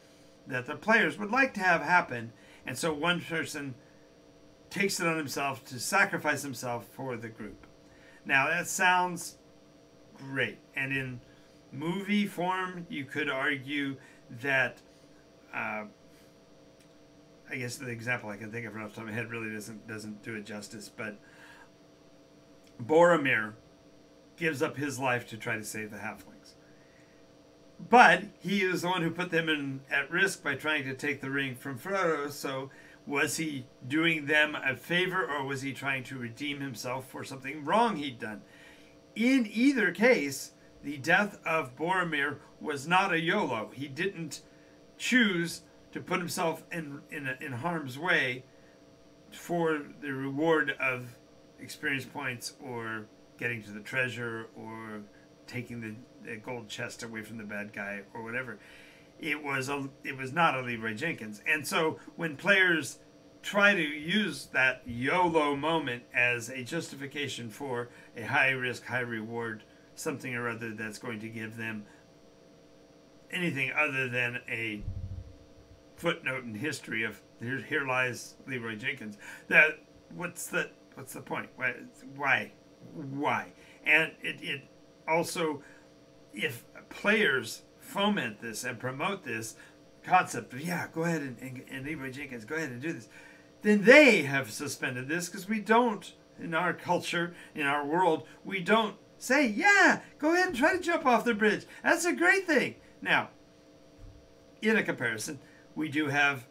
that the players would like to have happen. And so one person takes it on himself to sacrifice himself for the group. Now that sounds great. And in movie form, you could argue that I guess the example I can think of off the top of my head really doesn't do it justice, but Boromir gives up his life to try to save the halflings. But he is the one who put them at risk by trying to take the ring from Frodo, so was he doing them a favor or was he trying to redeem himself for something wrong he'd done? In either case, the death of Boromir was not a YOLO. He didn't choose to put himself in harm's way for the reward of experience points or getting to the treasure or taking the gold chest away from the bad guy or whatever. It was not a Leroy Jenkins. And so when players try to use that YOLO moment as a justification for a high risk, high reward, something or other that's going to give them anything other than a footnote in history of here lies Leroy Jenkins. That what's the point? Why? And it also, if players foment this and promote this concept of go ahead and Leroy Jenkins, go ahead and do this, then they have suspended this because we don't, in our culture, in our world, we don't say, go ahead and try to jump off the bridge. That's a great thing. Now, in a comparison, we do have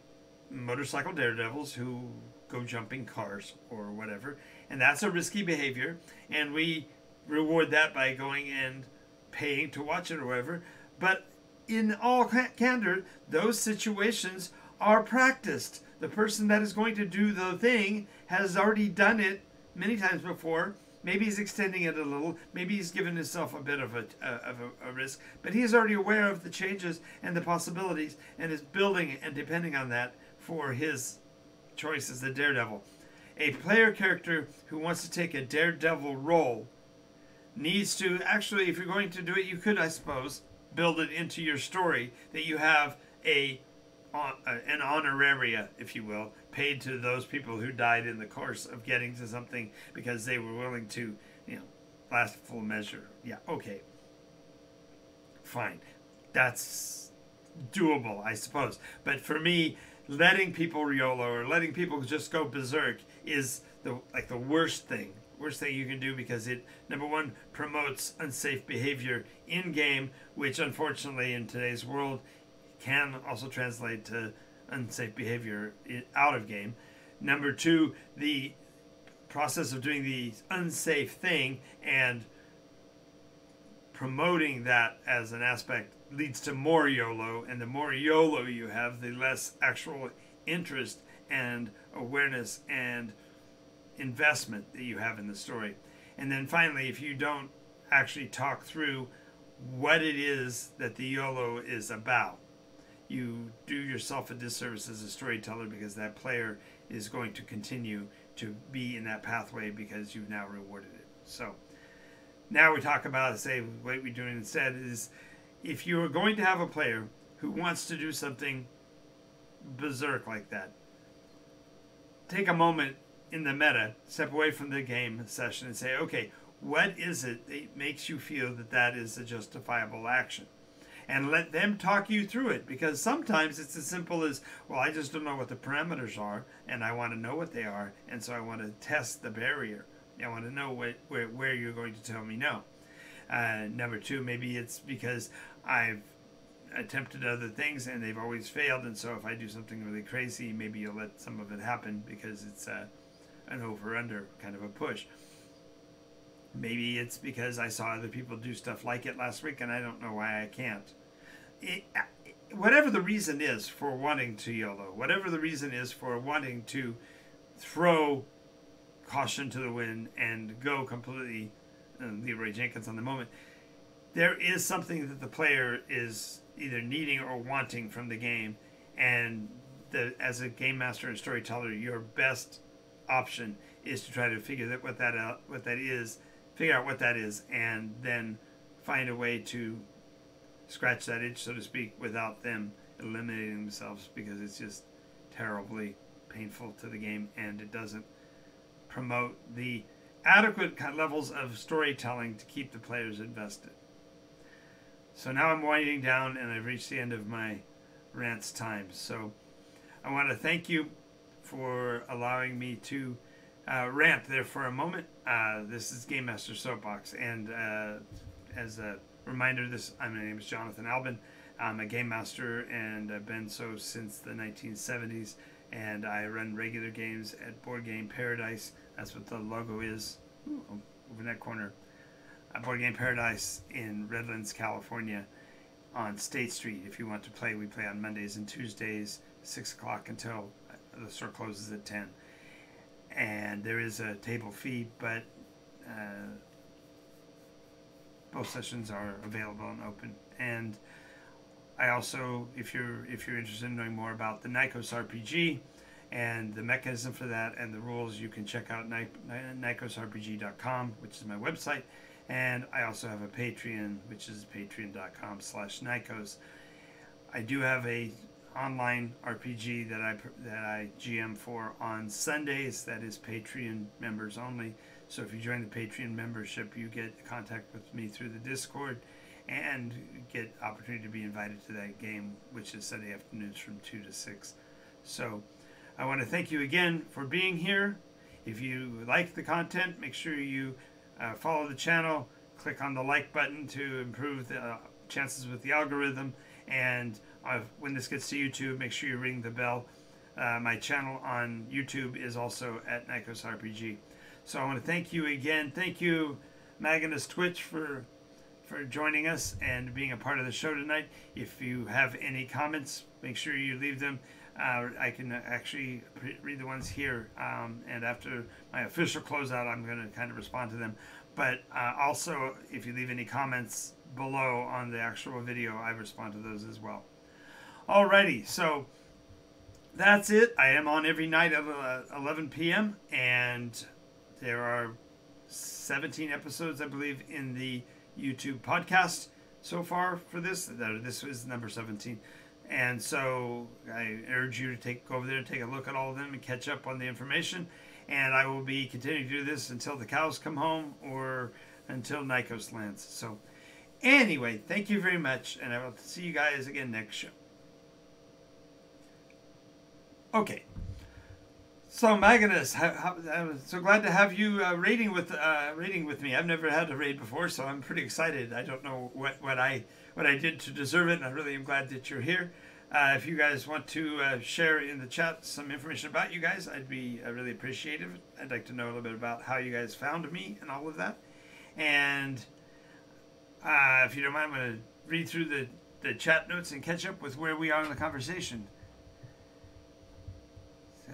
motorcycle daredevils who go jumping cars or whatever, and that's a risky behavior, and we reward that by going and paying to watch it or whatever. But in all candor, those situations are practiced. The person that is going to do the thing has already done it many times before. Maybe he's extending it a little. Maybe he's given himself a bit of a risk. But he's already aware of the changes and the possibilities and is building and depending on that for his choice as the daredevil. A player character who wants to take a daredevil role needs to actually, if you're going to do it, you could, I suppose, build it into your story that you have an honoraria, if you will, paid to those people who died in the course of getting to something because they were willing to, last full measure. Yeah, okay. Fine. That's doable, I suppose. But for me, letting people YOLO or letting people just go berserk is the worst thing you can do, because it, number one, promotes unsafe behavior in game, which unfortunately in today's world can also translate to unsafe behavior out of game. Number two, the process of doing the unsafe thing and promoting that as an aspect leads to more YOLO, and the more YOLO you have, the less actual interest and awareness and investment that you have in the story. And then finally, if you don't actually talk through what it is that the YOLO is about, you do yourself a disservice as a storyteller, because that player is going to continue to be in that pathway because you've now rewarded it. So now we talk about, say, what we're doing instead is, if you are going to have a player who wants to do something berserk like that, take a moment in the meta, step away from the game session and say, okay, what is it that makes you feel that that is a justifiable action? And let them talk you through it, because sometimes it's as simple as, well, I just don't know what the parameters are, and I want to know what they are, and so I want to test the barrier. I want to know where you're going to tell me no. Number two, maybe it's because I've attempted other things and they've always failed, and so if I do something really crazy, maybe you'll let some of it happen because it's an over-under kind of a push. Maybe it's because I saw other people do stuff like it last week and I don't know why I can't. Whatever the reason is for wanting to YOLO, whatever the reason is for wanting to throw caution to the wind and go completely Leroy Jenkins on the moment, there is something that the player is either needing or wanting from the game, and as a game master and storyteller, your best option is to try to figure out what that is, and then find a way to scratch that itch, so to speak, without them eliminating themselves, because it's just terribly painful to the game and it doesn't promote the adequate levels of storytelling to keep the players invested. So now I'm winding down and I've reached the end of my rant's time. So I want to thank you for allowing me to rant there for a moment. This is Game Master Soapbox, and as a reminder, my name is Jonathan Albin. I'm a game master and I've been so since the 1970s, and I run regular games at Board Game Paradise. That's what the logo is. Ooh, over in that corner. Board Game Paradise in Redlands, California on State Street. If you want to play, we play on Mondays and Tuesdays, 6 o'clock until the store closes at 10. And there is a table fee, but both sessions are available and open. And I also, if you're interested in knowing more about the Nikos RPG and the mechanism for that and the rules, you can check out nikosrpg.com, which is my website. And I also have a Patreon, which is patreon.com/Nikos. I do have a online RPG that I GM for on Sundays. That is Patreon members only. So if you join the Patreon membership, you get contact with me through the Discord and get opportunity to be invited to that game, which is Sunday afternoons from 2 to 6. So I want to thank you again for being here. If you like the content, make sure you follow the channel, click on the like button to improve the chances with the algorithm, and when this gets to YouTube, make sure you ring the bell. My channel on YouTube is also at Nikos RPG. So I want to thank you again. Thank you Magnus Twitch for joining us and being a part of the show tonight. If you have any comments, make sure you leave them. I can actually read the ones here, and after my official closeout, I'm going to kind of respond to them. But also, if you leave any comments below on the actual video, I respond to those as well. Alrighty, so that's it. I am on every night at 11 p.m. and there are 17 episodes, I believe, in the YouTube podcast so far for this. This was number 17. And so I urge you to go over there and take a look at all of them and catch up on the information. And I will be continuing to do this until the cows come home or until Nikos lands. So anyway, thank you very much, and I will see you guys again next show. Okay. So Magnus, I'm so glad to have you raiding with me. I've never had a raid before, so I'm pretty excited. I don't know what I did to deserve it, and I really am glad that you're here. If you guys want to share in the chat some information about you guys, I'd be really appreciative. I'd like to know a little bit about how you guys found me and all of that. And if you don't mind, I'm going to read through the chat notes and catch up with where we are in the conversation. So.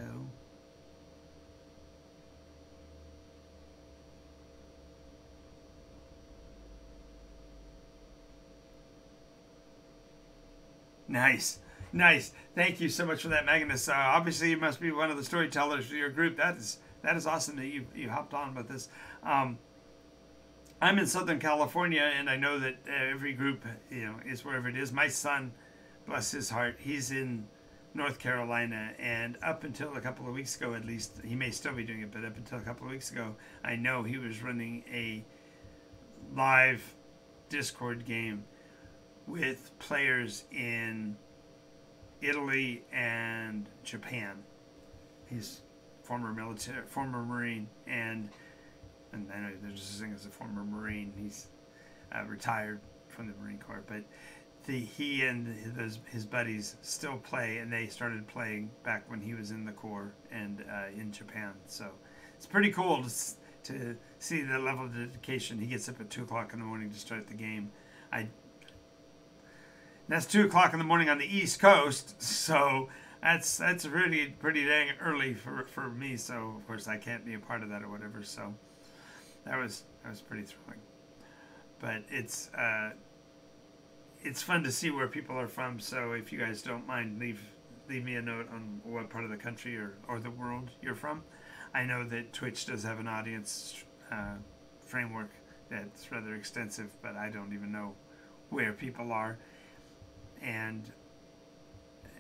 Nice. Thank you so much for that, Magnus. Obviously, you must be one of the storytellers for your group. That is awesome that you hopped on with this. I'm in Southern California, and I know that every group, is wherever it is. My son, bless his heart, he's in North Carolina, and up until a couple of weeks ago, at least, he may still be doing it, but up until a couple of weeks ago, I know he was running a live Discord game with players in Italy and Japan. He's former Marine, and I know there's such a thing as a former Marine. He's retired from the Marine Corps, but he and his buddies still play, and they started playing back when he was in the Corps and in Japan. So it's pretty cool to see the level of dedication. He gets up at 2 o'clock in the morning to start the game. That's 2 o'clock in the morning on the East Coast, so that's really pretty dang early for me. So of course I can't be a part of that or whatever. So that was pretty thrilling. But it's fun to see where people are from. So if you guys don't mind, leave me a note on what part of the country or the world you're from. I know that Twitch does have an audience framework that's rather extensive, but I don't even know where people are. And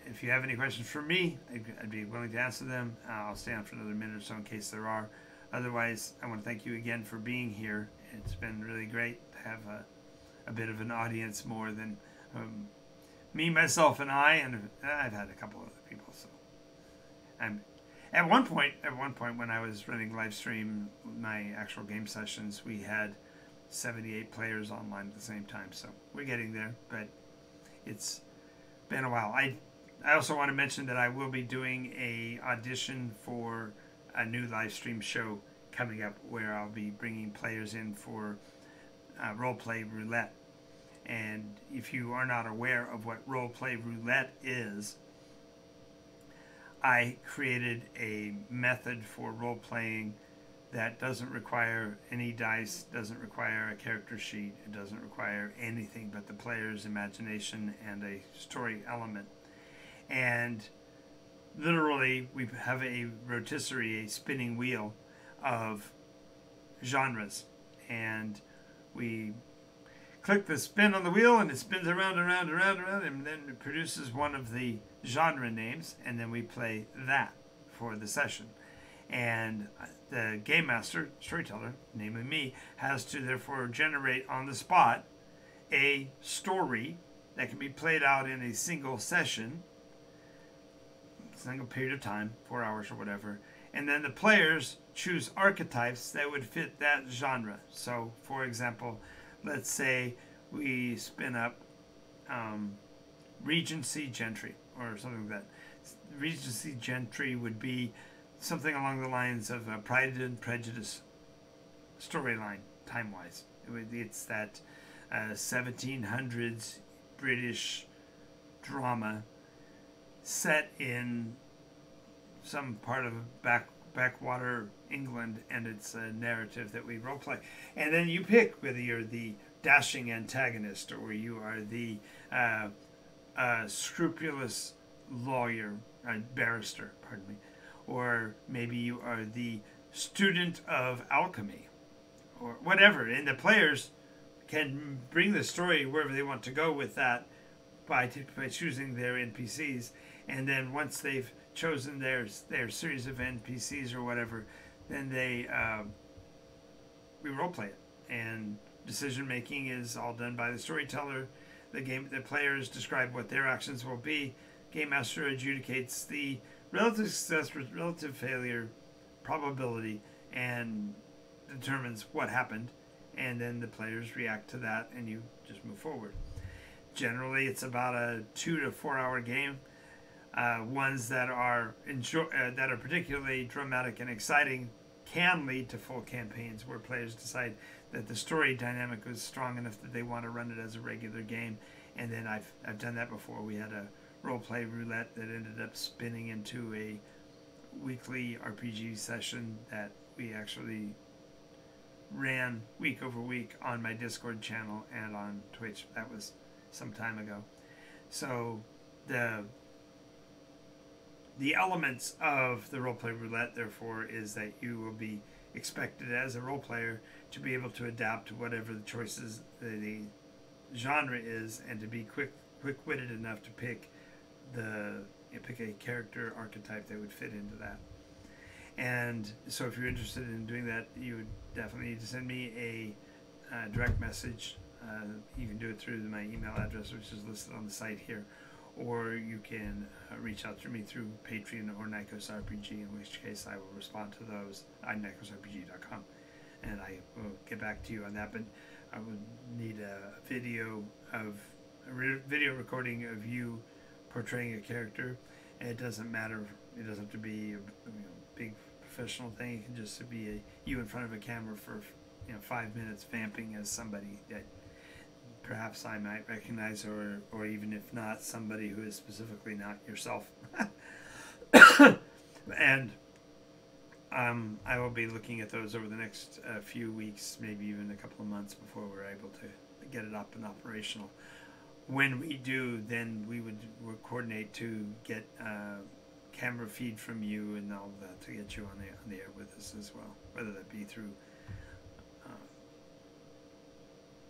if you have any questions for me, I'd be willing to answer them. I'll stay on for another minute or so in case there are. Otherwise, I want to thank you again for being here. It's been really great to have a bit of an audience more than me, myself, and I. And I've had a couple other people. So at one point when I was running live stream, my actual game sessions, we had 78 players online at the same time. So we're getting there, but it's been a while. I also want to mention that I will be doing a audition for a new live stream show coming up where I'll be bringing players in for roleplay roulette. And if you are not aware of what roleplay roulette is, I created a method for role-playing that doesn't require any dice, doesn't require a character sheet, it doesn't require anything but the player's imagination and a story element. And literally, we have a rotisserie, a spinning wheel of genres. And we click the spin on the wheel, and it spins around, around, around, around, and then it produces one of the genre names, and then we play that for the session. And the game master, storyteller, namely me, has to therefore generate on the spot a story that can be played out in a single session, single period of time, 4 hours or whatever. And then the players choose archetypes that would fit that genre. So, for example, let's say we spin up Regency Gentry or something like that. Regency Gentry would be something along the lines of a Pride and Prejudice storyline time-wise. It's that 1700s British drama set in some part of backwater England, and it's a narrative that we role play. And then you pick whether you're the dashing antagonist or you are the scrupulous lawyer, barrister, pardon me, or maybe you are the student of alchemy, or whatever. And the players can bring the story wherever they want to go with that by choosing their NPCs. And then once they've chosen their series of NPCs or whatever, then we role play it. And decision making is all done by the storyteller. The players describe what their actions will be. Game master adjudicates the relative success, relative failure, probability, and determines what happened. And then the players react to that, and you just move forward. Generally, it's about a 2 to 4 hour game. Ones that are particularly dramatic and exciting can lead to full campaigns where players decide that the story dynamic was strong enough that they want to run it as a regular game. And then I've done that before. We had a role play roulette that ended up spinning into a weekly RPG session that we actually ran week over week on my Discord channel and on Twitch. That was some time ago. So the elements of the roleplay roulette, therefore, is that you will be expected as a role player to be able to adapt to whatever the choices, the genre is, and to be quick-witted enough to pick a character archetype that would fit into that. And so if you're interested in doing that, you would definitely need to send me a direct message. You can do it through my email address, which is listed on the site here, or you can reach out to me through Patreon or Nikos RPG, in which case I will respond to those on nikosrpg.com, and I will get back to you on that. But I would need a video recording of you portraying a character, and it doesn't matter. It doesn't have to be a big professional thing. It can just be you in front of a camera for 5 minutes vamping as somebody that perhaps I might recognize, or even if not, somebody who is specifically not yourself. And I will be looking at those over the next few weeks, maybe even a couple of months before we're able to get it up and operational. When we do, then we'll coordinate to get camera feed from you and all of that to get you on the air with us as well, whether that be through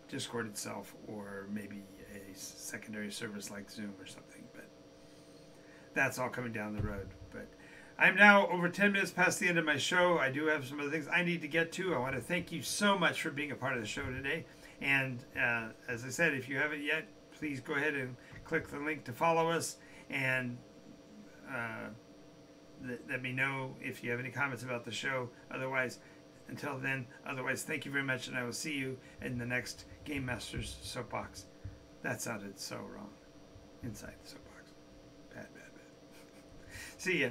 Discord itself or maybe a secondary service like Zoom or something. But that's all coming down the road. But I'm now over 10 minutes past the end of my show. I do have some other things I need to get to. I want to thank you so much for being a part of the show today. And as I said, if you haven't yet, please go ahead and click the link to follow us, and let me know if you have any comments about the show. Otherwise, thank you very much, and I will see you in the next Game Master's Soapbox. That sounded so wrong. Inside the Soapbox. Bad. See ya.